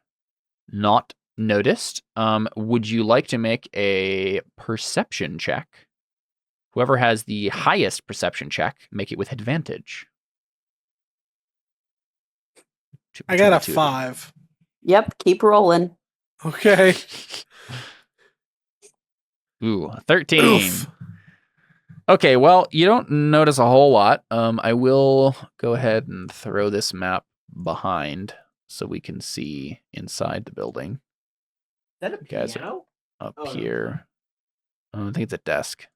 not noticed. Would you like to make a perception check? Whoever has the highest perception check, make it with advantage. I got a Between the two of you. 5. yep, keep rolling. Okay. Ooh, 13. Oof. Okay, well, you don't notice a whole lot. I will go ahead and throw this map behind so we can see inside the building. Is that a Guys, piano? Up Oh, no. here. I think it's a desk.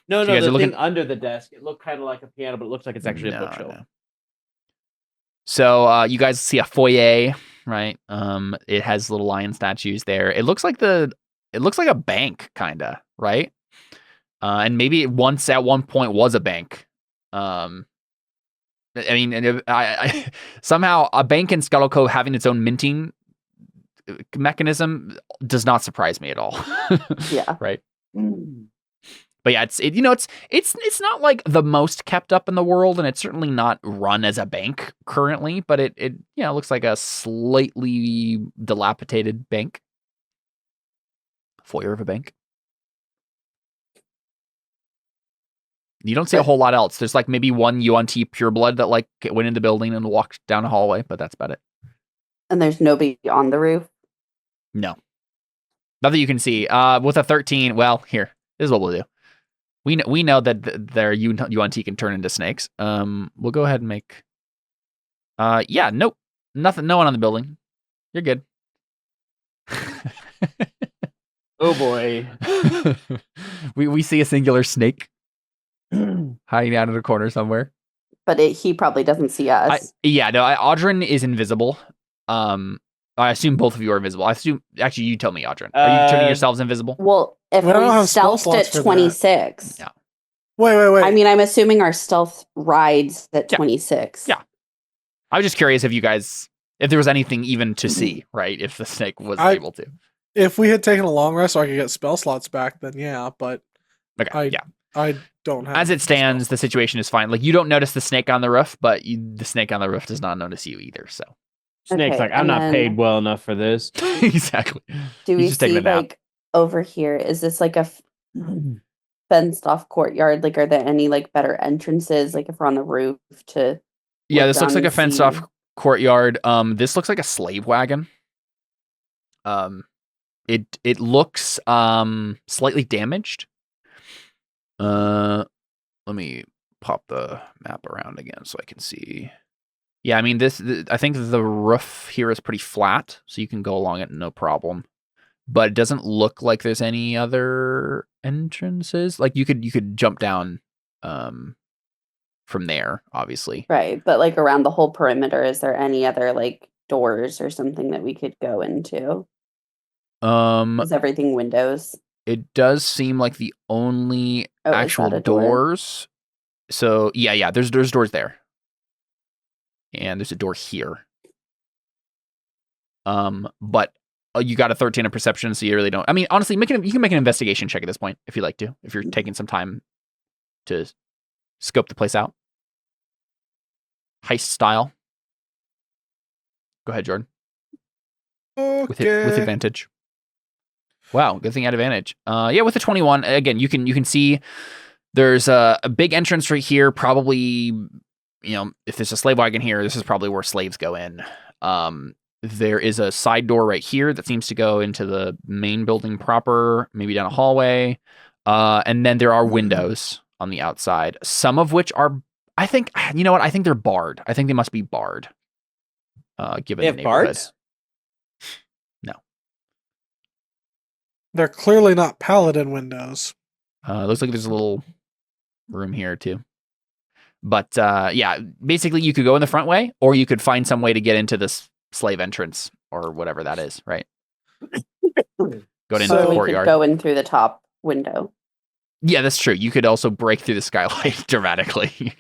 No, So you guys the are looking- thing under the desk. It looked kind of like a piano, but it looks like it's actually a bookshelf. No. So you guys see a foyer, right? It has little lion statues there. It looks like a bank, kinda, right? And maybe once at one point was a bank. I mean, and I somehow a bank in Scuttle Cove having its own minting mechanism does not surprise me at all. Yeah. Right. But yeah, it's not like the most kept up in the world, and it's certainly not run as a bank currently. But it looks like a slightly dilapidated bank. foyer of a bank. You don't see a whole lot else. There's like maybe one UNT pureblood that like went in the building and walked down a hallway, but that's about it. And there's nobody on the roof. No. Not that you can see. With a 13, well, here. This is what we'll do. We know that their UNT can turn into snakes. We'll go ahead and make... yeah, nope. Nothing. No one on the building. You're good. Oh boy. we see a singular snake hiding out in a corner somewhere. But he probably doesn't see us. Audrin is invisible. I assume both of you are invisible. Actually, you tell me, Audrin. Are you turning yourselves invisible? Well, if We don't we have spell stealthed slots at for that. 26. Yeah. Wait. I mean, I'm assuming our stealth rides at 26. Yeah. I was just curious if there was anything even to see, right? If the snake was able to. If we had taken a long rest so I could get spell slots back, then yeah, but Okay, I don't have. As it stands, the situation is fine. Like, you don't notice the snake on the roof, but the snake on the roof does not notice you either, so. Snake's Okay, like, I'm and not then- paid well enough for this. Exactly. Do we He's just taking see, a nap. like, over here, is this like a fenced off courtyard? Like, are there any, like, better entrances, like, if we're on the roof to... Yeah, look this looks down like a and fenced see? off courtyard. This looks like a slave wagon. It looks slightly damaged. Let me pop the map around again so I can see. Yeah, I mean I think the roof here is pretty flat, so you can go along it no problem. But it doesn't look like there's any other entrances. Like you could jump down from there, obviously. Right, but, like, around the whole perimeter, is there any other, like, doors or something that we could go into? Is everything windows? It does seem like the only Oh, is actual that a door? doors. So yeah, there's doors there. And there's a door here. But you got a 13 in perception, so you really don't. I mean, honestly, you can make an investigation check at this point if you'd like to, if you're taking some time to scope the place out. Heist style. Go ahead, Jordan. With advantage. Wow, good thing you had advantage. Yeah, with the 21, again, you can see there's a big entrance right here. Probably, if there's a slave wagon here, this is probably where slaves go in. There is a side door right here that seems to go into the main building proper, maybe down a hallway. And then there are windows on the outside, some of which are, I think they're barred. I think they must be barred. Given They the have neighborhood. bards? No. They're clearly not paladin windows. Looks like there's a little room here too. But yeah, basically you could go in the front way, or you could find some way to get into this slave entrance or whatever that is, right? Go into So the we could courtyard. go in through the top window. Yeah, that's true. You could also break through the skylight dramatically.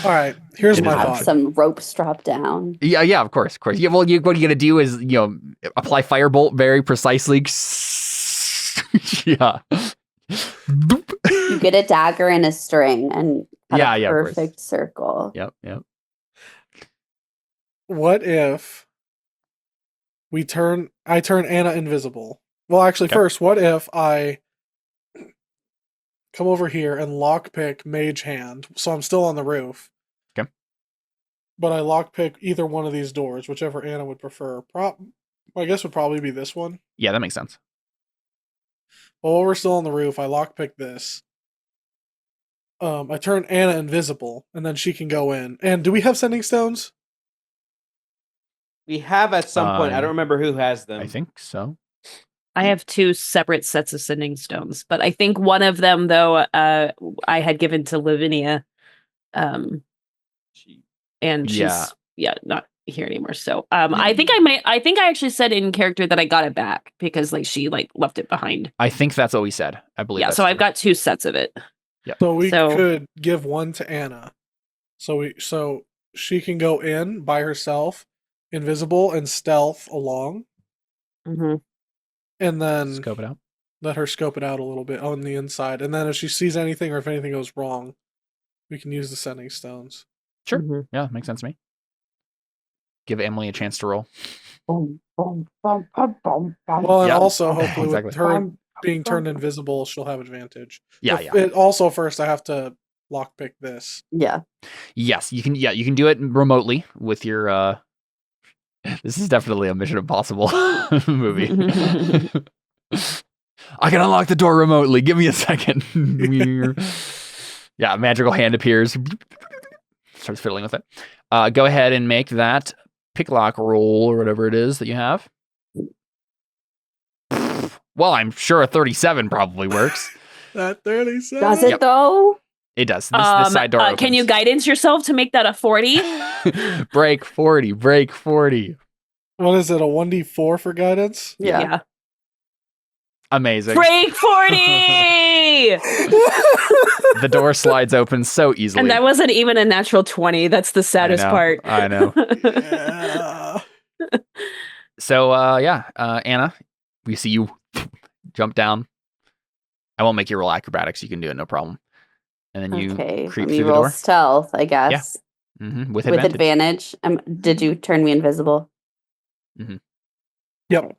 All right, here's It my is Have thought. some ropes drop down. Yeah, of course. Yeah, well, what you're gonna do is apply firebolt very precisely. Yeah. Boop. You get a dagger and a string and cut Yeah, a of course. perfect circle. Yep. What if I turn Anna invisible? Well, actually, Okay. first, what if I come over here and lockpick Mage Hand, so I'm still on the roof. Okay. But I lockpick either one of these doors, whichever Anna would prefer. I guess would probably be this one. Yeah, that makes sense. Well, while we're still on the roof, I lockpick this. I turn Anna invisible, and then she can go in. And do we have sending stones? We have at some point. I Um, don't remember who has them. I think so. I have two separate sets of sending stones, but I think one of them, though, I had given to Lavinia, and she's not here anymore. So, I think I actually said in character that I got it back because she left it behind. I think that's what we said. I believe. Yeah, that's so I've true. got two sets of it. So we So- could give one to Anna. So she can go in by herself, invisible and stealth along, Mm-hmm. and then scope it out. let her scope it out a little bit on the inside. And then if she sees anything or if anything goes wrong, we can use the sending stones. Sure. Mm-hmm. Yeah, makes sense to me. Give Emily a chance to roll. Well, and Yeah, also hopefully exactly. with her being turned invisible, she'll have advantage. Yeah, Also, first I have to lockpick this. Yeah. Yes, you can. Yeah, you can do it remotely with your. This is definitely a Mission Impossible movie. I can unlock the door remotely. Give me a second. Yeah, a magical hand appears. Starts fiddling with it. Go ahead and make that pick lock roll or whatever it is that you have. Well, I'm sure a 37 probably works. That 37. Does it though? It does. This side door opens. Can you guidance yourself to make that a 40? Break 40. Break 40. What is it? A 1d4 for guidance? Yeah. Amazing. Break 40! The door slides open so easily. And that wasn't even a natural 20. That's the saddest part. I know. Yeah. So, Anna, we see you jump down. I won't make you roll acrobatics. You can do it, no problem. And then you creep through the door. Stealth, I guess. Yeah. Mm-hmm. With advantage. Did you turn me invisible? Mm-hmm. Yep.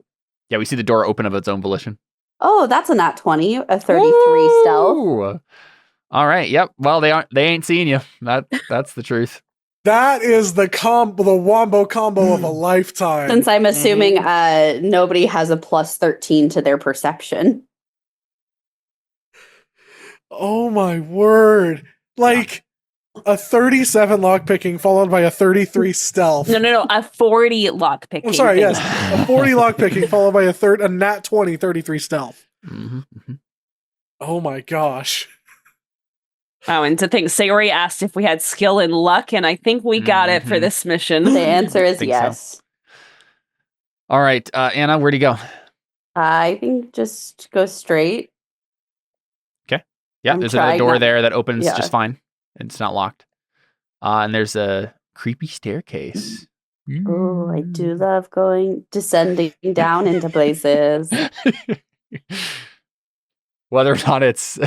Yeah, we see the door open of its own volition. Oh, that's a nat 20, a 33 stealth. All right. Yep. Well, they ain't seeing you. That's the truth. That is the wombo combo of a lifetime. Since I'm assuming nobody has a plus 13 to their perception. Oh my word. Like a 37 lockpicking followed by a 33 stealth. No. A 40 lockpicking. I'm sorry, yes. A 40 lockpicking followed by a nat 20, 33 stealth. Mm-hmm, mm-hmm. Oh my gosh. Oh, and to think, Sayori asked if we had skill and luck, and I think we got it for this mission. The answer is yes. So. All right, Anna, where'd you go? I think just go straight. Okay. Yeah, there's another door there that opens just fine. It's not locked. And there's a creepy staircase. Oh, I do love descending down into places. Whether or not it's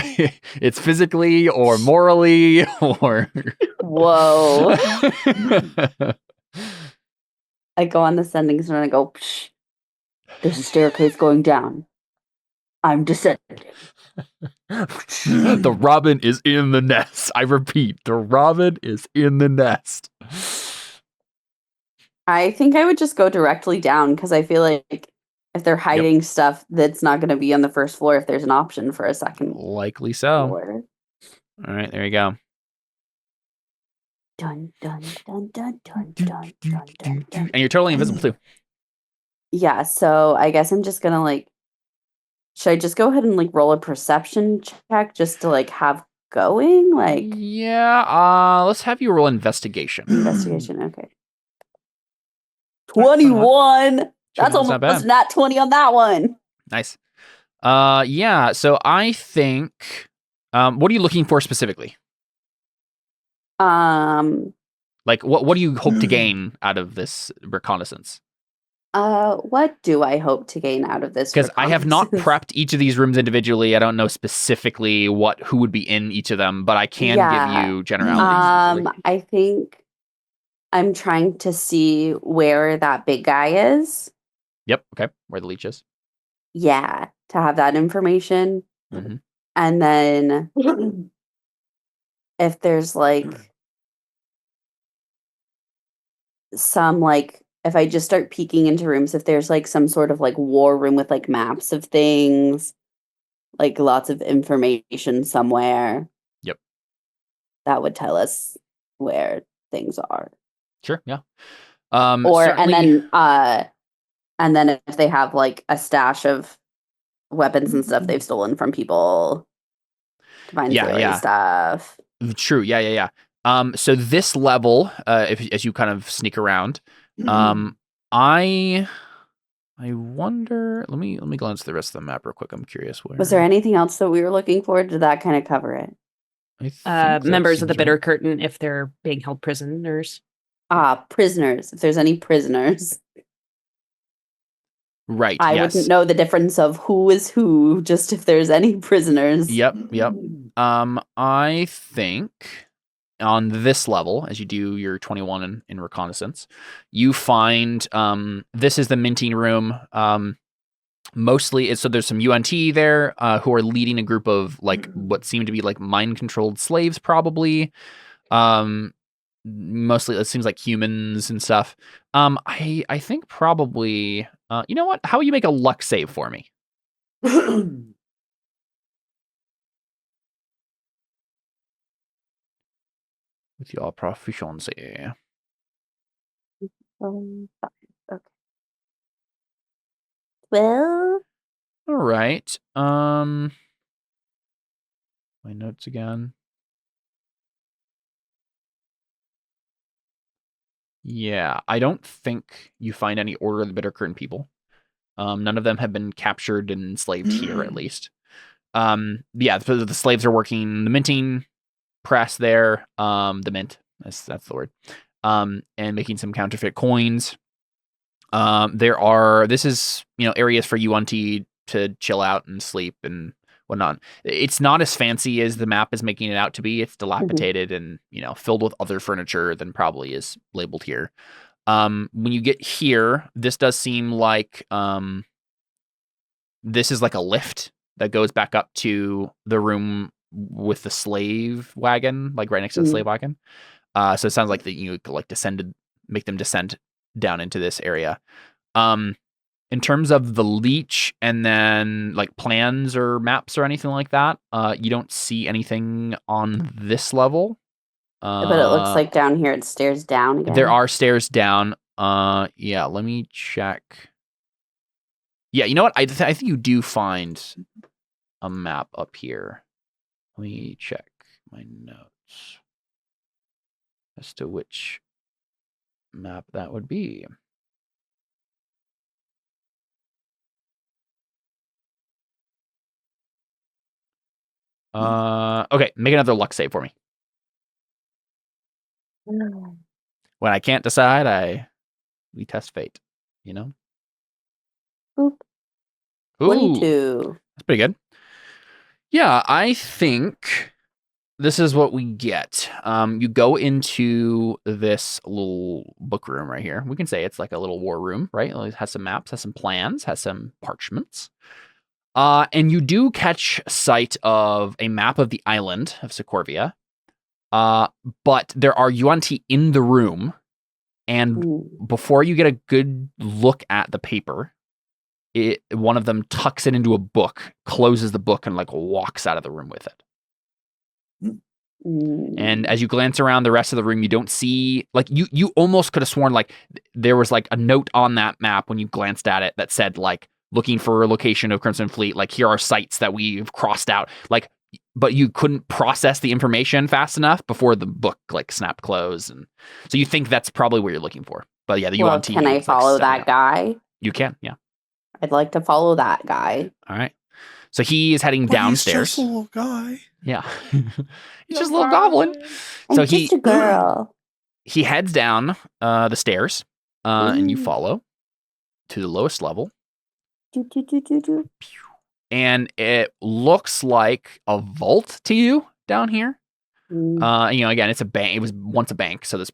physically or morally or whoa. I go on the ascending and I go, psh, there's a staircase going down. I'm descending. The robin is in the nest. I repeat, the robin is in the nest. I think I would just go directly down because I feel like if they're hiding stuff, that's not going to be on the first floor if there's an option for a second. Likely so. Floor. All right, there you go. Dun, dun, dun, dun, dun, dun, dun, dun, dun. And you're totally invisible too. Yeah, so I guess I'm just going to should I just go ahead and roll a perception check just to have going? Yeah, let's have you roll investigation. Investigation, okay. 21. That's almost nat 20 on that one. Nice. Yeah, so I think what are you looking for specifically? What do you hope to gain out of this reconnaissance? What do I hope to gain out of this? Because I have not prepped each of these rooms individually. I don't know specifically who would be in each of them, but I can give you generalities. I think I'm trying to see where that big guy is. Yep. Okay. Where the leech is. Yeah, to have that information. Mm-hmm. And then if there's some if I just start peeking into rooms, if there's some sort of war room with maps of things, lots of information somewhere. Yep. That would tell us where things are. Sure. Yeah. And then if they have a stash of weapons and stuff they've stolen from people to find stuff. True. Yeah. So this level, as you kind of sneak around, I wonder. Let me glance the rest of the map real quick. I'm curious. Was there anything else that we were looking for? Did that kind of cover it? Members of the Bitter Curtain, if they're being held prisoners. Prisoners. If there's any prisoners. Right. I wouldn't know the difference of who is who, just if there's any prisoners. Yep. I think on this level, as you do your 21 in reconnaissance, you find this is the minting room. Mostly, so there's some UNT there who are leading a group of like what seem to be like mind-controlled slaves, probably. Mostly, it seems like humans and stuff. I think probably. You know what? How about you make a luck save for me? With your proficiency. 5. Okay. 12. All right. My notes again. Yeah, I don't think you find any Order of the Bitter Curtain people. None of them have been captured and enslaved here, at least. Yeah, the slaves are working the minting press there, the mint, that's the word, and making some counterfeit coins. This is, areas for UNT to chill out and sleep and whatnot. It's not as fancy as the map is making it out to be. It's dilapidated and, filled with other furniture than probably is labeled here. When you get here, this does seem like this is like a lift that goes back up to the room with the slave wagon, like right next to the slave wagon. So it sounds like that you like make them descend down into this area. In terms of the leech and then like plans or maps or anything like that, you don't see anything on this level. But it looks like down here it's stairs down again. There are stairs down. Yeah, let me check. Yeah, you know what? I think you do find a map up here. Let me check my notes as to which map that would be. Okay, make another luck save for me. When I can't decide, we test fate, Boop. Ooh, 22. that's pretty good. Yeah, I think this is what we get. You go into this little book room right here. We can say it's like a little war room, right? It has some maps, has some plans, has some parchments. And you do catch sight of a map of the island of Socorvia. But there are UNT in the room. And before you get a good look at the paper, one of them tucks it into a book, closes the book, and like walks out of the room with it. And as you glance around the rest of the room, you don't see, like, you almost could have sworn like there was like a note on that map when you glanced at it that said like looking for a location of Crimson Fleet, like here are sites that we've crossed out, like, but you couldn't process the information fast enough before the book like snapped close, and so you think that's probably what you're looking for. But yeah, the UNT. Can I follow that guy? You can, yeah. I'd like to follow that guy. All right. So he is heading downstairs. He's just a little guy. Yeah. He's just a little goblin. I'm just a girl. He heads down the stairs, and you follow to the lowest level. And it looks like a vault to you down here. Again, it's a bank. It was once a bank, so this,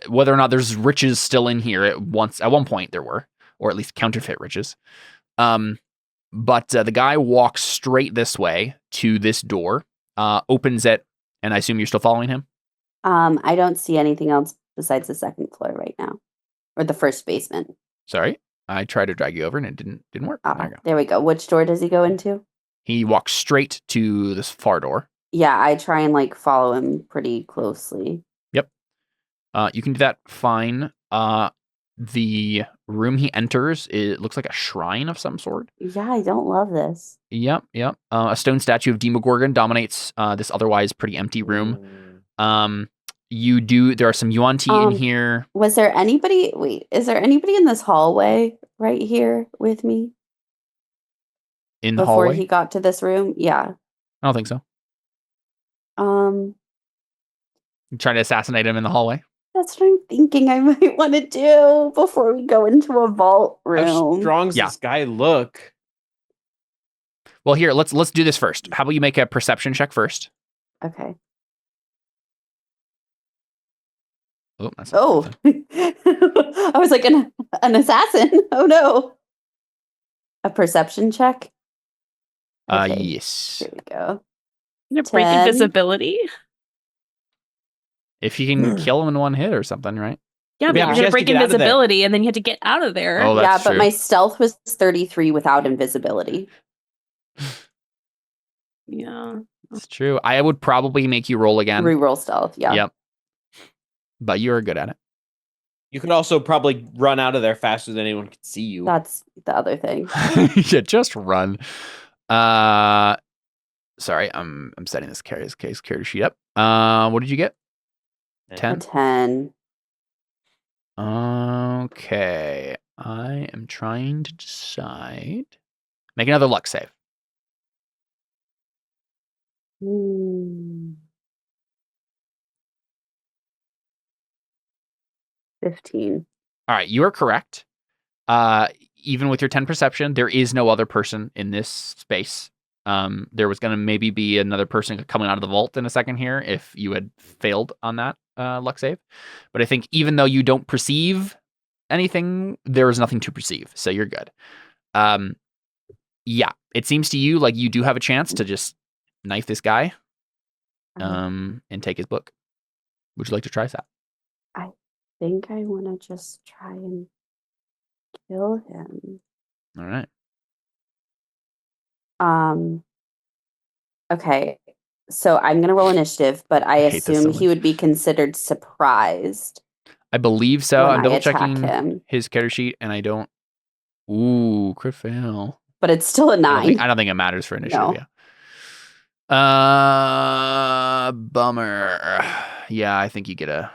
whether or not there's riches still in here, at one point there were, or at least counterfeit riches. But the guy walks straight this way to this door, opens it, and I assume you're still following him? I don't see anything else besides the second floor right now, or the first basement. Sorry, I tried to drag you over and it didn't work. There we go. Which door does he go into? He walks straight to this far door. Yeah, I try and like follow him pretty closely. Yep. You can do that fine. The room he enters, it looks like a shrine of some sort. Yeah, I don't love this. Yep. A stone statue of Demogorgon dominates this otherwise pretty empty room. There are some UNT in here. Is there anybody in this hallway right here with me? In the hallway? Before he got to this room? Yeah. I don't think so. You trying to assassinate him in the hallway? That's what I'm thinking I might want to do before we go into a vault room. How strong does this guy look? Well, here, let's do this first. How about you make a perception check first? Okay. Oh, I was like an assassin. Oh no. A perception check? Okay, Yes. here we go. You break 10. invisibility. If you can kill him in one hit or something, right? Yeah, but Yeah, you're she gonna has to break get out of there. invisibility, and then you have to get out of there. Oh, Yeah, that's but true. my stealth was 33 without invisibility. Yeah. It's true. I would probably make you roll again. Reroll stealth, yeah. Yep. But you're good at it. You could also probably run out of there faster than anyone could see you. That's the other thing. Yeah, just run. Sorry, I'm setting this character sheet up. What did you get? A 10? 10. Okay. I am trying to decide. Make another luck save. Hmm. 15. All right, you are correct. Even with your 10 perception, there is no other person in this space. There was going to maybe be another person coming out of the vault in a second here if you had failed on that luck save. But I think even though you don't perceive anything, there is nothing to perceive. So you're good. Yeah, it seems to you like you do have a chance to just knife this guy and take his book. Would you like to try that? I think I want to just try and kill him. All right. Okay. So I'm going to roll initiative, but I hate this so assume he much. would be considered surprised I believe so. when I'm I double attack checking him. his character sheet, and I don't. Ooh, crit fail. But it's still a 9. I don't think it matters for initiative. No. Yeah. Bummer. Yeah, I think you get a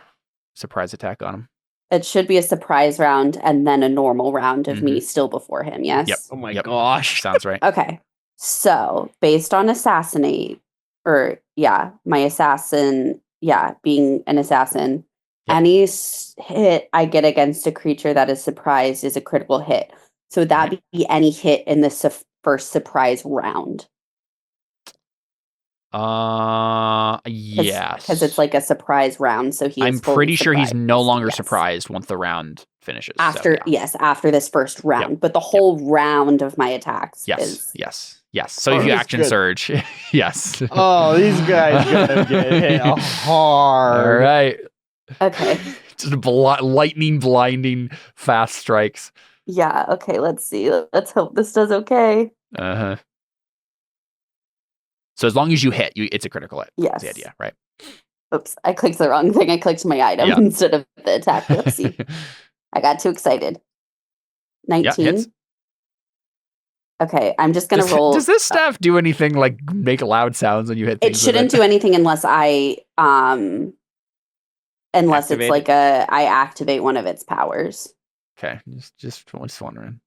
surprise attack on him. It should be a surprise round and then a normal round of me still before him, yes? Yep. Oh my Yep. gosh. Sounds right. Okay. So based on assassinate, my assassin, being an assassin, Yep. any hit I get against a creature that is surprised is a critical hit. So would that be any hit in the first surprise round? Yes. Because it's like a surprise round, so he is I'm fully pretty sure he's surprised. no longer Yes. surprised once the round finishes. So, After after this first round, but the whole round of my attacks is Yes. So Oh, if you that's action good. surge, yes. Oh, these guys gonna get hit hard. All right. okay. Just lightning blinding fast strikes. Yeah, okay, let's see. Let's hope this does okay. Uh-huh. So as long as you hit, it's a critical hit. Yes. That's the idea, right? Oops, I clicked the wrong thing. I clicked my item Yeah. instead of the attack. Oopsie. I got too excited. 19. hits. Okay, I'm just gonna roll. Does this staff do anything like make loud sounds when you hit It things? shouldn't do anything unless unless Activate it's like I activate one of its powers. Okay, just wondering.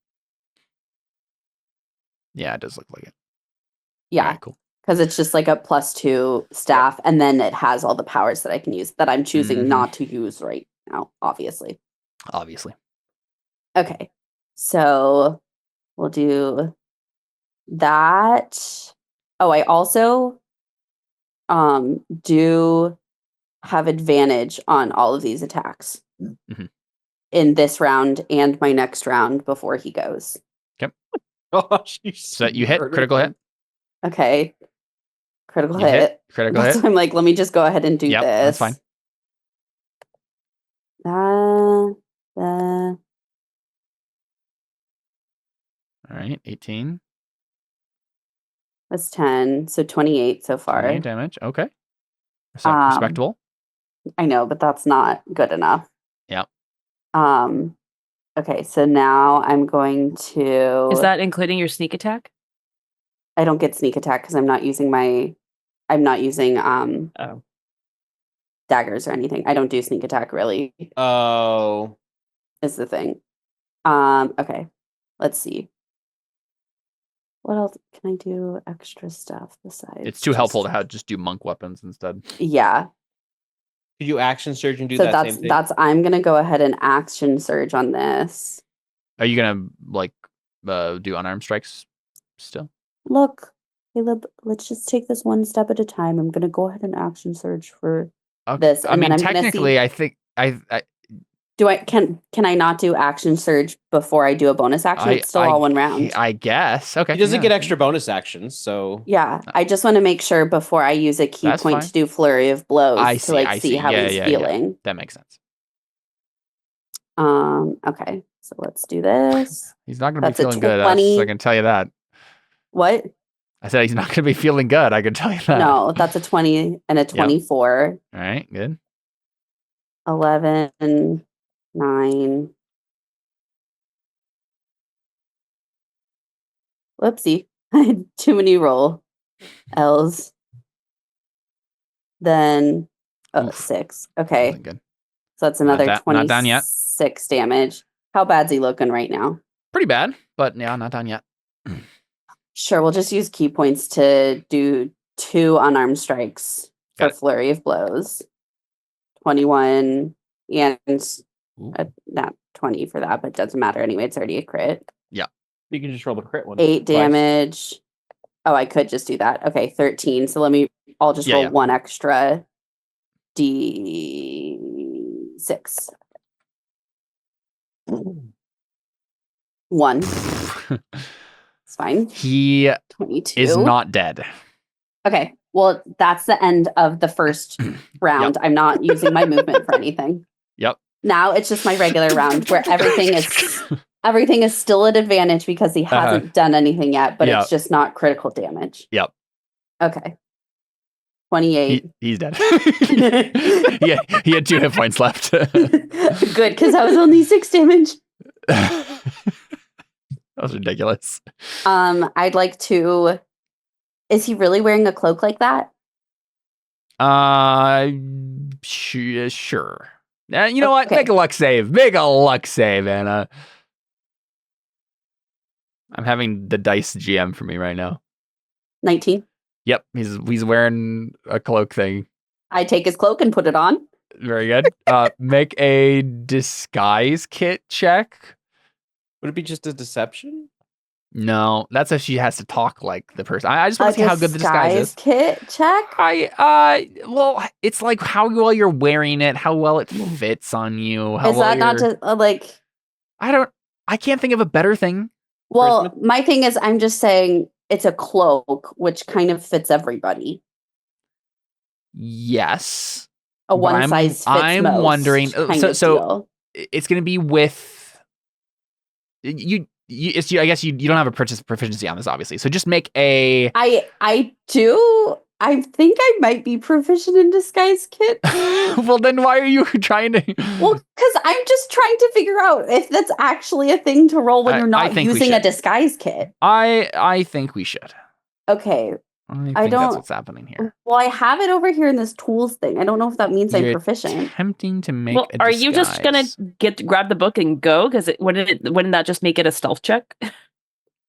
Yeah, it does look like it. Yeah, Alright, cool. because it's just like a +2 staff, and then it has all the powers that I can use that I'm choosing not to use right now, obviously. Obviously. Okay, so we'll do that. Oh, I also do have advantage on all of these attacks in this round and my next round before he goes. Gosh, So you hit critical hit. Okay. Critical You hit. Critical That's hit. why I'm like, let me just go ahead and do Yep, this. that's fine. Uh, All right, 18. that's 10. So 28 so far. 28 damage. Okay. Um, Respectable. I know, but that's not good enough. Yep. Okay, so now I'm going to. Is that including your sneak attack? I don't get sneak attack because I'm not using daggers or anything. I don't do sneak attack really. Oh. Is the thing. Okay. Let's see. What else can I do extra stuff besides? It's too helpful to just do monk weapons instead. Yeah. Could you action surge and do So that same thing? I'm gonna go ahead and action surge on this. Are you gonna do unarmed strikes still? Look, Caleb, let's just take this one step at a time. I'm gonna go ahead and action surge for this. I And mean, then I'm technically, I think do Can I not do action surge before I do a bonus action? It's still all one round. I guess. Okay. He doesn't get extra bonus actions, so Yeah, I just want to make sure before I use a key That's point fine. to do flurry of blows I to see. see how he's feeling. That makes sense. Okay, so let's do this. He's not going to be That's a feeling good. 20. I can tell you that. What? I said he's not going to be feeling good. I can tell you that. No, that's a 20 and a 24. All right, good. 11, 9. Whoopsie. I had too many roll L's. Then, Oof. 6. That Okay. wasn't good. So that's another Not done yet. 26 damage. How bad's he looking right now? Pretty bad, but yeah, not done yet. Sure, we'll just use key points to do 2 unarmed strikes for Got it. flurry of blows. 21 and Ooh. not 20 for that, but doesn't matter anyway. It's already a crit. you can just roll the crit one. 8 twice. damage. Oh, I could just do that. Okay, 13. So I'll just roll 1 extra D6. 1. It's fine. He 22. is not dead. Okay. Well, that's the end of the first round. I'm not using my movement for anything. Yep. Now it's just my regular round where everything is still at advantage because he hasn't done anything yet, but it's just not critical damage. Yep. Okay. 28. He's dead. He had 2 hit points left. Good, because that was only 6 damage. That was ridiculous. I'd like to. Is he really wearing a cloak like that? Sure. You know what? Okay. Make a luck save. Make a luck save, Anna. I'm having the dice GM for me right now. 19. Yep, he's wearing a cloak thing. I take his cloak and put it on. Very good. Make a disguise kit check. Would it be just a deception? No, that's if she has to talk like the person. I just want to see how good the disguise is. Kit check. Well, it's like how well you're wearing it, how well it fits on you. How Is well that not you're- just like? I can't think of a better thing. Well, Charisma? my thing is, I'm just saying it's a cloak, which kind of fits everybody. Yes. A But one size fits I'm most wondering. kind of deal. It's going to be with you. I guess you don't have a proficiency on this, obviously. So just make a. I do. I think I might be proficient in disguise kit. Well, then why are you trying to? Well, because I'm just trying to figure out if that's actually a thing to roll when you're I not think we using a should. disguise kit. I think we should. Okay. I think don't- that's what's happening here. Well, I have it over here in this tools thing. I don't know if that means I'm You're proficient. Attempting to make. Well, a are you just gonna disguise. grab the book and go? Because wouldn't that just make it a stealth check?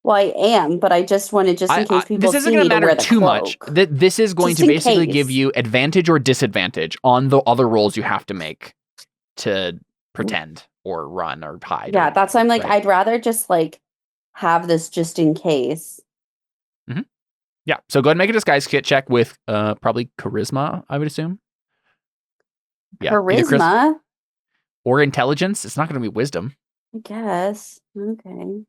Well, I am, but I just wanted in case people this isn't see going me to to wear matter the too much. cloak. This is going Just to in basically give case. you advantage or disadvantage on the other rolls you have to make to pretend or run or hide. Yeah, or that's why I'm like, right? I'd rather just like have this just in case. Yeah. So go ahead and make a disguise kit check with probably charisma, I would assume. Yeah. either Charisma, or intelligence. It's not going to be wisdom. I guess. Okay.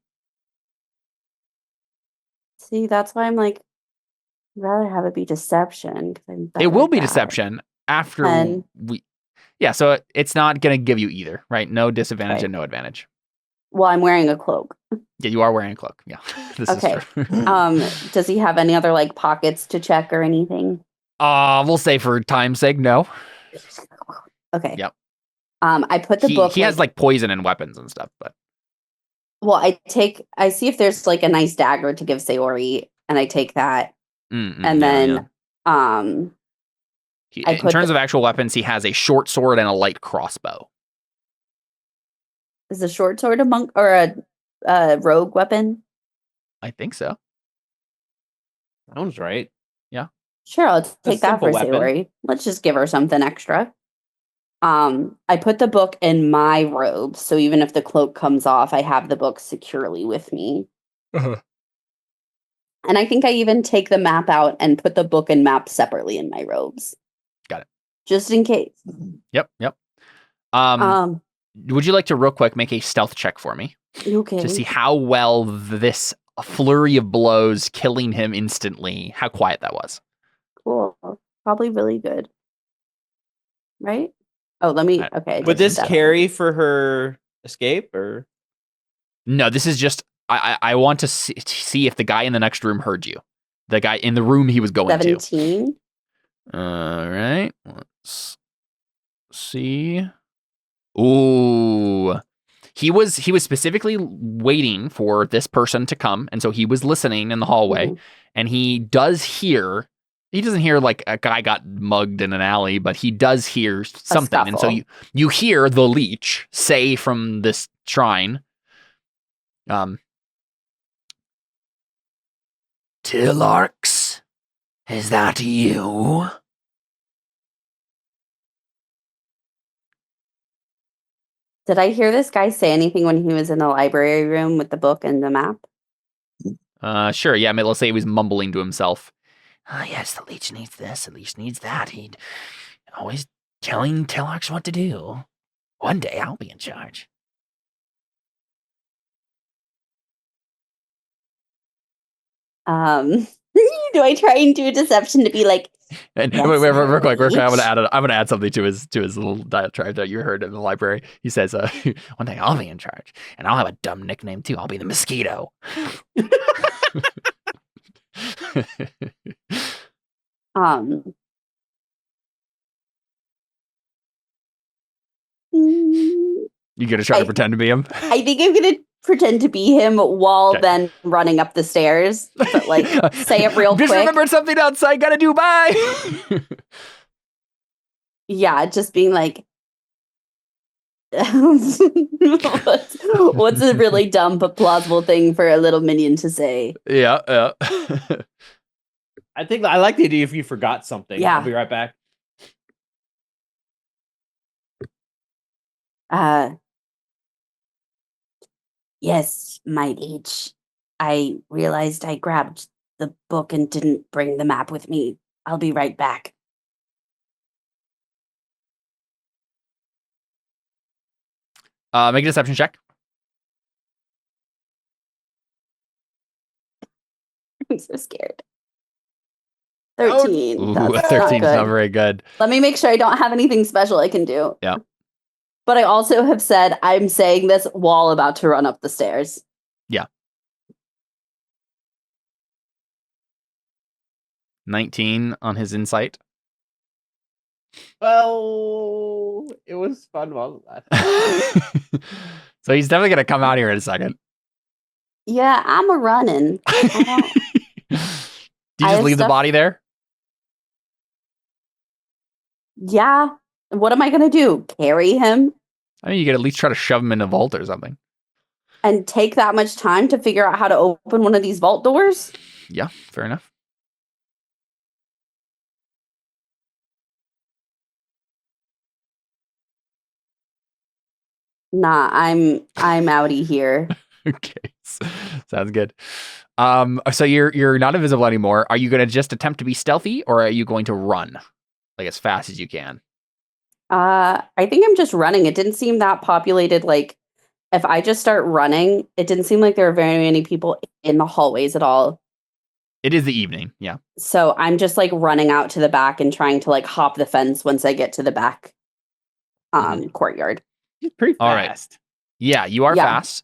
See, that's why I'm like, I'd rather have it be deception. 'Cause I'm better It will at be that. deception after And- we. Yeah. So it's not going to give you either, right? No disadvantage Right. and no advantage. Well, I'm wearing a cloak. Yeah, you are wearing a cloak. Yeah. This Okay. is true. Does he have any other like pockets to check or anything? We'll say for time's sake, no. Okay. Yep. I put the book. He has like poison and weapons and stuff, but Well, I see if there's like a nice dagger to give Sayori, and I take that. And then I in put terms of actual weapons, he has a short sword and a light crossbow. is a short sword a monk or a rogue weapon? I think so. Sounds right. Sure, I'll take that simple for weapon. Sayori. Let's just give her something extra. I put the book in my robe, so even if the cloak comes off, I have the book securely with me. Uh-huh. And I think I even take the map out and put the book and map separately in my robes. Got it. Just in case. Yep. would you like to real quick make a stealth check for me Okay. to see how well this flurry of blows killing him instantly, how quiet that was? Cool. Probably really good. Right? Oh, let me. Okay. Would this just- carry for her escape or? No, this is just I want to see if the guy in the next room heard you. The guy in the room he was going 17. to. All right. Let's see. Ooh. He was specifically waiting for this person to come, and so he was listening in the hallway, Mhm. and he doesn't hear like a guy got mugged in an alley, but he does hear something. And so scuffle. you hear the leech say from this shrine, Tilarx, is that you? Did I hear this guy say anything when he was in the library room with the book and the map? Sure, yeah, I mean, let's say he was mumbling to himself. Yes, the leech needs this, the leech needs that. He'd always telling Tilarx what to do. One day I'll be in charge. Do I try and do a deception to be like, And Yes, wait, real quick, leech. I'm gonna add something to his little diatribe that you heard in the library. He says, one day I'll be in charge, and I'll have a dumb nickname too. I'll be the mosquito. mm, You gonna try to pretend to be him? I think I'm gonna pretend to be him while Okay. then running up the stairs. But like, say it real Just quick. remembered something outside. Gotta do. Bye. Yeah, just being like, what's a really dumb but plausible thing for a little minion to say? Yeah. I think I like the idea if you forgot something. Yeah. I'll be right back. Yes, my liege. I realized I grabbed the book and didn't bring the map with me. I'll be right back. Make a deception check. I'm so scared. 13. Ooh, That's a not 13 is good. not very good. Let me make sure I don't have anything special I can do. Yeah. But I also have said I'm saying this while about to run up the stairs. Yeah. 19 on his insight. Well, it was fun while it lasted. So he's definitely gonna come out here in a second. Yeah, I'm a running. Do you I just have leave the stuff- body there? Yeah. What am I going to do? Carry him I mean, you could at least try to shove him in a vault or something. and take that much time to figure out how to open one of these vault doors? Yeah, fair enough. Nah, I'm outie here. Okay, sounds good. So you're not invisible anymore. Are you gonna just attempt to be stealthy, or are you going to run like as fast as you can? I think I'm just running. It didn't seem that populated. Like, if I just start running, it didn't seem like there were very many people in the hallways at all. It is the evening. Yeah. So I'm just like running out to the back and trying to like hop the fence once I get to the back courtyard. He's pretty All right. fast. Yeah, you are Yeah. fast.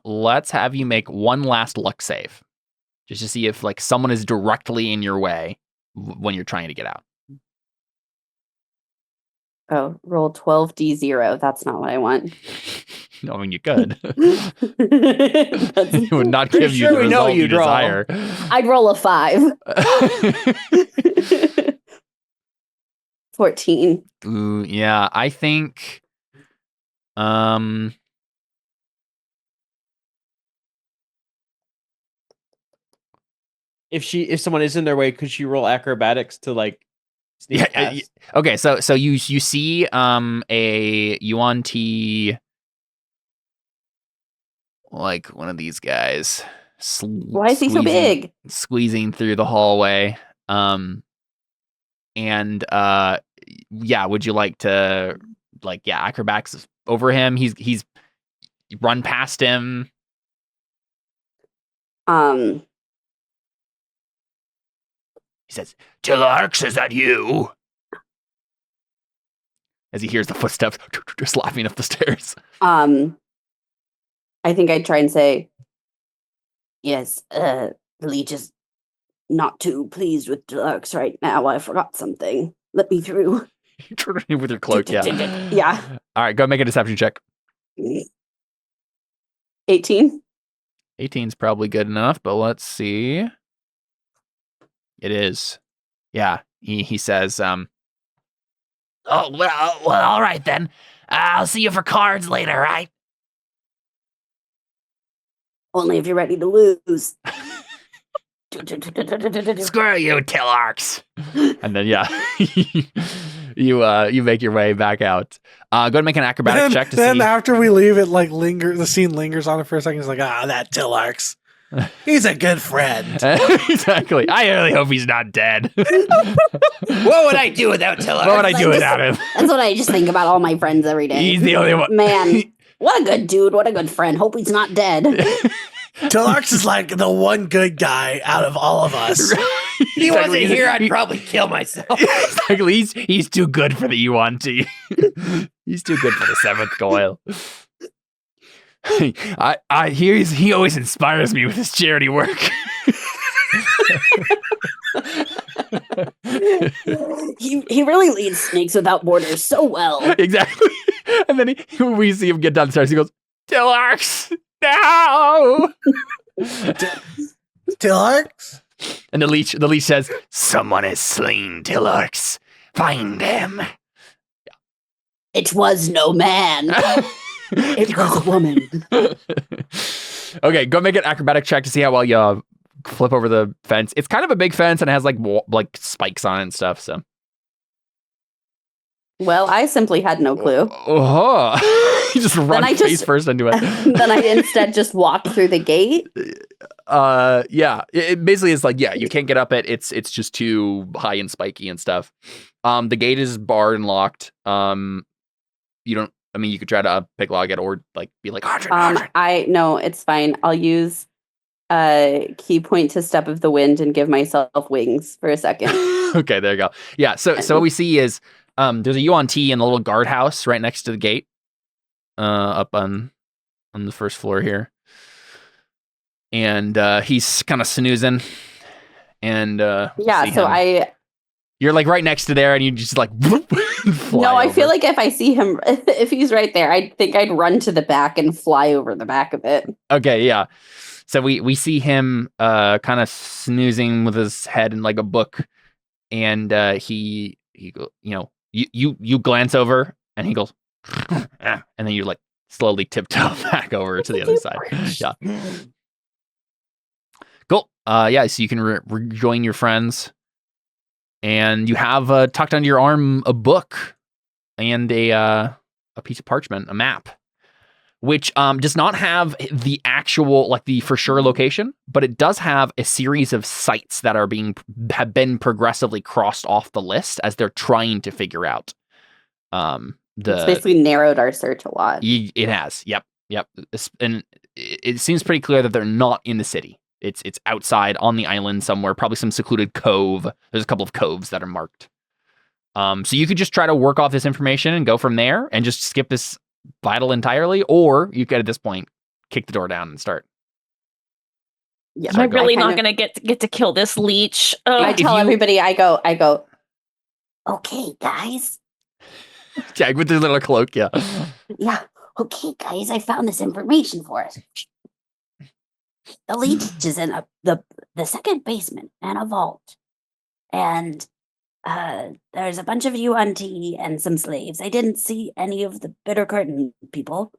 Let's have you make one last luck save, just to see if like someone is directly in your way when you're trying to get out. Oh, roll 12d0. That's not what I want. I mean, you could. That's- It would not Pretty give you sure the we know result you you'd roll. desire. I'd roll a 5. 14. Ooh, yeah, I think. If someone is in their way, could she roll acrobatics to like sneak Yeah. past? Okay. So you see a Yuan T, like one of these guys. Why is he so big? Squeezing through the hallway. And yeah, would you like to acrobatics over him. He's you run past him. Um, He says, "Tilarx, is that you?" As he hears the footsteps slapping up the stairs. I think I'd try and say, yes, the leech is not too pleased with Deluxe right now. I forgot something. Let me through. You turn it in with your cloak, yeah. Yeah. All right, go make a deception check. 18. 18's probably good enough, but let's see. It is. Yeah, he says, oh, well, all right then. I'll see you for cards later, right? Only if you're ready to lose. Screw you, Tilarx. And then, yeah, you make your way back out. Go ahead and make an acrobatic check to then see. after we leave, it like the scene lingers on it for a second. It's like, that Tilarx. He's a good friend. Exactly. I really hope he's not dead. What would I do without Tilarx? What would I do without him? That's what I just think about all my friends every day. He's the only one. Man, what a good dude. What a good friend. Hope he's not dead. Tilarx is like the one good guy out of all of us. If he wasn't here, I'd probably kill myself. Exactly. He's too good for the Yuan-Ti. He's too good for the seventh coil. I hear he always inspires me with his charity work. He really leads Snakes Without Borders so well. Exactly. And then we see him get downstairs. He goes, Tilarx, no! Tilarx? And the leech says, someone has slain Tilarx. Find them. It was no man. It was a woman. Okay, go make an acrobatic check to see how well you flip over the fence. It's kind of a big fence and it has like spikes on it and stuff. So, Well, I simply had no clue. You just run face first into it. Then I instead just walked through the gate. Yeah. It basically is like, yeah, you can't get up it. It's just too high and spiky and stuff. The gate is barred and locked. You could try to picklock it or like be like, No, it's fine. I'll use key point to Step of the Wind and give myself wings for a second. Okay, there you go. Yeah, so what we see is there's a Yuan-Ti in the little guardhouse right next to the gate, up on the first floor here, and he's kind of snoozing, and yeah. So you're like right next to there, and you just like fly no. I over. feel like if I see him, if he's right there, I think I'd run to the back and fly over the back of it. Okay, yeah. So we see him kind of snoozing with his head in like a book, and he you glance over and he goes, and then you like slowly tiptoe back over to the other side. Yeah. Cool. Yeah. So you can rejoin your friends, and you have tucked under your arm a book and a piece of parchment, a map, which does not have the actual, like the for sure location, but it does have a series of sites that have been progressively crossed off the list as they're trying to figure out. It's basically narrowed our search a lot. It has, yep. And it seems pretty clear that they're not in the city. It's outside on the island somewhere, probably some secluded cove. There's a couple of coves that are marked. So you could just try to work off this information and go from there and just skip this battle entirely, or you could at this point kick the door down and start. Yeah, Am I really not going to get to kill this leech? I tell everybody, I go, okay, guys. Yeah, with the little cloak, yeah. Yeah, okay, guys, I found this information for us. The leech is in the second basement and a vault. And there's a bunch of Yuan-Ti and some slaves. I didn't see any of the Bitter Curtain people.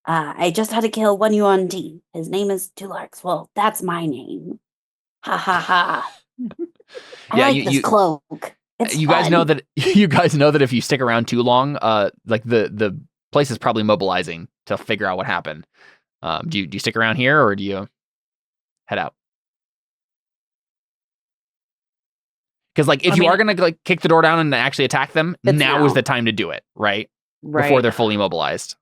I just had to kill one Yuan-Ti. His name is Tilarx. Well, that's my name. Ha ha ha. I like this cloak. It's you fun. guys know that if you stick around too long, like the place is probably mobilizing to figure out what happened. Do you stick around here or do you head out? Because like if you are gonna like kick the door down and actually attack them, now is the time to do it, right? before they're fully mobilized.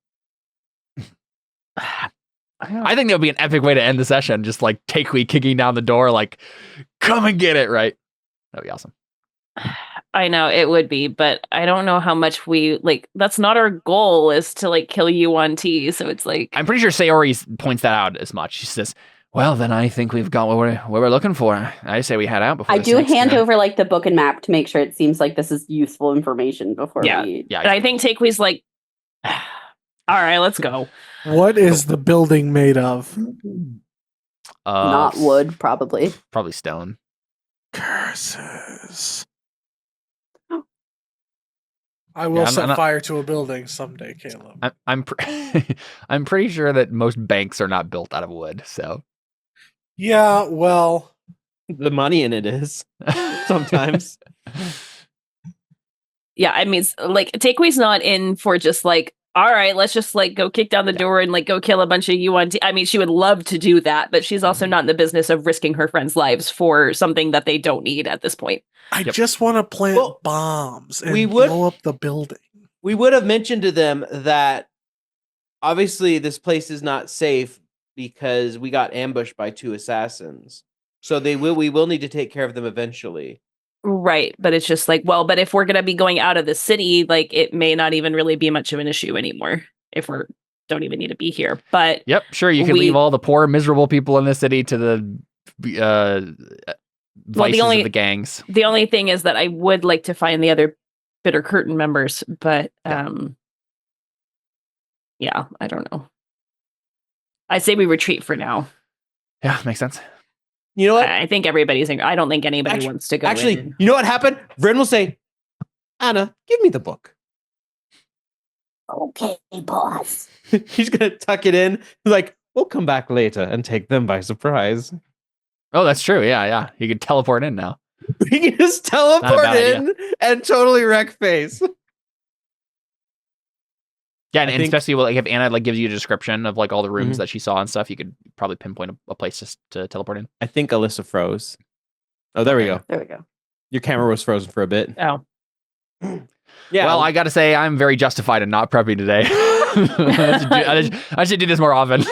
I think that would be an epic way to end the session. Just like Takewee kicking down the door, like, come and get it, right? That'd be awesome. I know it would be, but I don't know how much we like. That's not our goal, is to like kill Yuan Ti. So it's like, I'm pretty sure Sayori points that out as much. She says, "Well, then I think we've got what we're looking for." I say we head out before. I do hand over like the book and map to make sure it seems like this is useful information before we. Yeah. And I think Takewee's like, all right, let's go. What is the building made of? Not wood, probably. Probably stone. Curses. I will set fire to a building someday, Caleb. I'm pretty sure that most banks are not built out of wood. So yeah, well, The money in it is sometimes. Yeah, I mean, like Takewee's not in for just like, all right, let's just like go kick down the door and like go kill a bunch of Yuan Ti. I mean, she would love to do that, but she's also not in the business of risking her friends' lives for something that they don't need at this point. I just want to plant bombs and blow up the building. We would have mentioned to them that obviously this place is not safe because we got ambushed by 2 assassins. So we will need to take care of them eventually. Right, but it's just like, well, but if we're going to be going out of the city, like it may not even really be much of an issue anymore if we don't even need to be here. But yep, sure, you can leave all the poor, miserable people in the city to the vices of the gangs. The only thing is that I would like to find the other Bitter Curtain members, but yeah, I don't know. I say we retreat for now. Yeah, makes sense. You know what? I think everybody's angry. I don't think anybody wants to go in. You know what happened? Vren will say, Anna, give me the book. Okay, boss. He's going to tuck it in. Like, we'll come back later and take them by surprise. Oh, that's true. Yeah. He can teleport in now. He can just teleport in and totally wreck face. Yeah, and especially like if Anna like gives you a description of like all the rooms that she saw and stuff, you could probably pinpoint a place just to teleport in. I think Alyssa froze. Oh, there we go. There we go. Your camera was frozen for a bit. Oh. Yeah. Well, I got to say, I'm very justified in not prepping today. I should do this more often.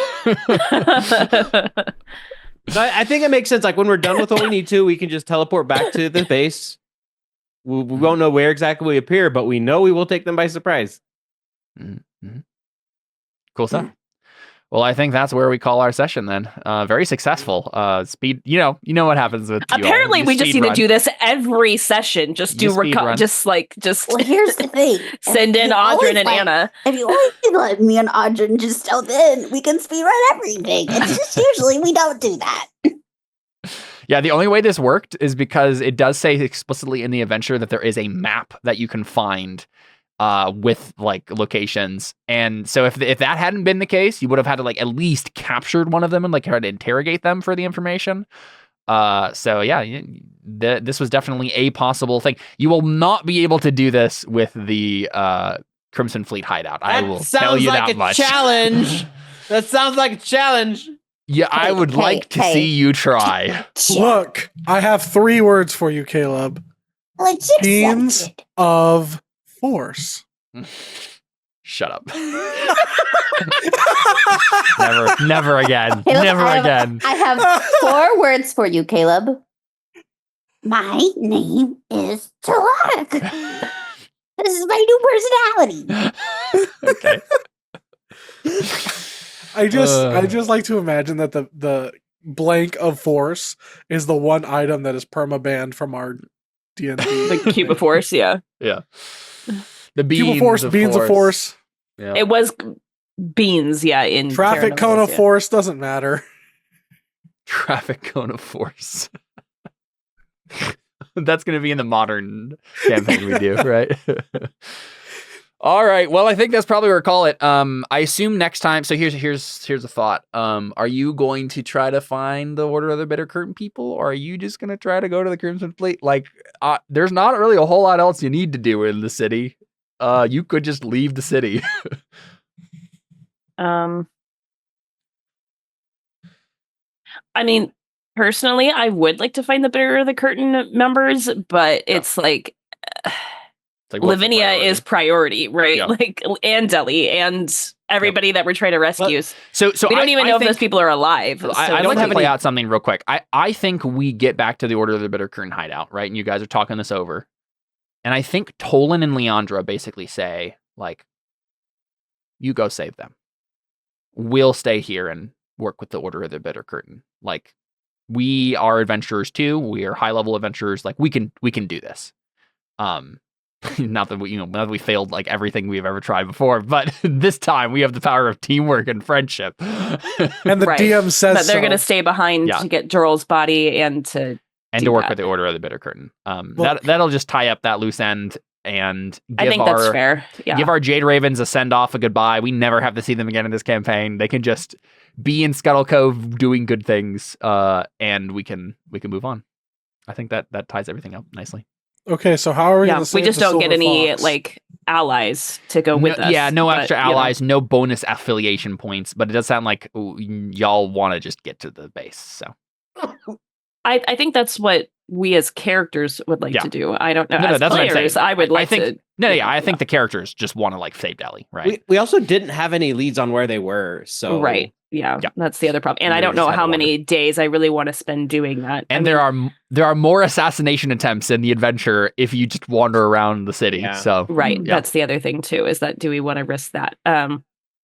I think it makes sense. Like when we're done with what we need to, we can just teleport back to the base. We won't know where exactly we appear, but we know we will take them by surprise. Mm-hmm. Cool stuff. Well, I think that's where we call our session then. Very successful. Speed. You know what happens with. Apparently, we just need to do this every session. Just do Well, here's the thing. Send in Audryn and Anna. If you only let me and Audryn just jump in, we can speedrun everything. It's just usually we don't do that. Yeah, the only way this worked is because it does say explicitly in the adventure that there is a map that you can find with like locations, and so if that hadn't been the case, you would have had to like at least captured one of them and like try to interrogate them for the information. So yeah, this was definitely a possible thing. You will not be able to do this with the Crimson Fleet hideout. I will tell you that much. Challenge. That sounds like a challenge. Yeah, I would like to see you try. Look, I have 3 words for you, Caleb. Beams of Force. Shut up. Never again. Caleb, Never again. I have 4 words for you, Caleb. My name is Talak. This is my new personality. Okay. I just like to imagine that the blank of Force is the one item that is perma-banned from our D&D. The Cube of Force, yeah. Yeah. The beans Cube of Force, beans of Force. Yeah. It was beans, yeah. In Traffic cone of Force doesn't matter. Traffic cone of Force. That's going to be in the modern campaign we do, right? All right. Well, I think that's probably where we'll call it. I assume next time. So here's a thought. Are you going to try to find the Order of the Bitter Curtain people, or are you just going to try to go to the Crimson Fleet? Like, there's not really a whole lot else you need to do in the city. You could just leave the city. I mean, personally, I would like to find the Bitter of the Curtain members, but it's like. It's like, what's the Lavinia priority? is priority, right? Yeah. Like, and Deli and everybody that we're trying to rescue. So we don't even know if think, those people are alive. I'd like to play out something real quick. I think we get back to the Order of the Bitterkern hideout, right? And you guys are talking this over. And I think Tolan and Leandra basically say, like, you go save them. We'll stay here and work with the Order of the Bitterkern. Like, we are adventurers too. We are high-level adventurers. Like, we can do this. Not that we failed like everything we've ever tried before, but this time we have the power of teamwork and friendship. And the Right. DM says that they're so. going to stay behind to get Jorl's body and to work that. with the Order of the Bitterkern. Look. That'll just tie up that loose end and I think that's fair. Yeah. give our Jade Ravens a send off, a goodbye. We never have to see them again in this campaign. They can just be in Scuttle Cove doing good things, and we can move on. I think that ties everything up nicely. Okay, so how are we going to we save just the don't get Silver any Fox? like allies to go with us. Yeah, no but, extra you know. allies, no bonus affiliation points, but it does sound like y'all want to just get to the base. So I think that's what we as characters would like to do. I don't know. No, as that's what I'm players, saying. I would like think, to. I think the characters just want to like save Deli, right? We also didn't have any leads on where they were, so Right. Yeah, that's the other problem. And I don't know how many days I really want to spend doing that. And there are more assassination attempts in the adventure if you just wander around the city. Yeah. So that's the other thing too, is that do we want to risk that?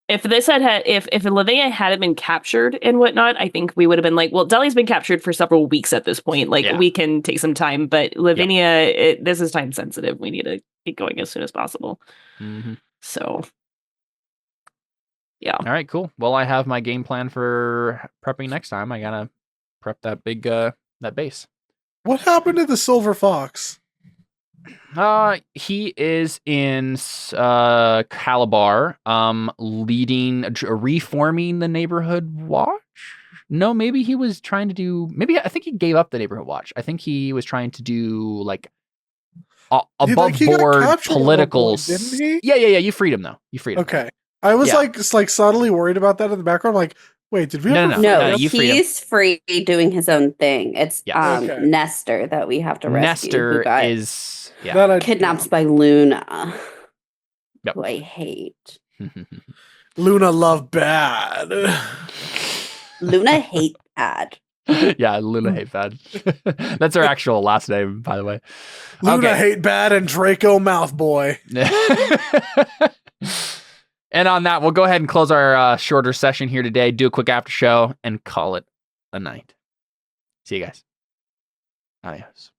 If this if Lavinia hadn't been captured and whatnot, I think we would have been like, well, Deli's been captured for several weeks at this point. Like we can take some time, but Lavinia, this is time sensitive. We need to get going as soon as possible. Mm-hmm. So. Yeah. All right, cool. Well, I have my game plan for prepping next time. I gotta prep that big that base. What happened to the Silver Fox? He is in Calabar, reforming the neighborhood watch. No, maybe he was trying to do. Maybe I think he gave up the neighborhood watch. I think he was trying to do like above board political. Didn't he? Yeah. You freed him though. You freed him. Okay. I was like subtly worried about that in the background. I'm like, wait, did we? No, he's free doing his own thing. It's Okay. Nestor that we have to rescue. Nestor who got is kidnapped by Luna, who I hate. Luna love bad. Luna hate bad. Yeah, Luna hate bad. That's her actual last name, by the way. Luna hate bad and Draco mouth boy. And on that, we'll go ahead and close our shorter session here today, do a quick after show, and call it a night. See you guys. Adios.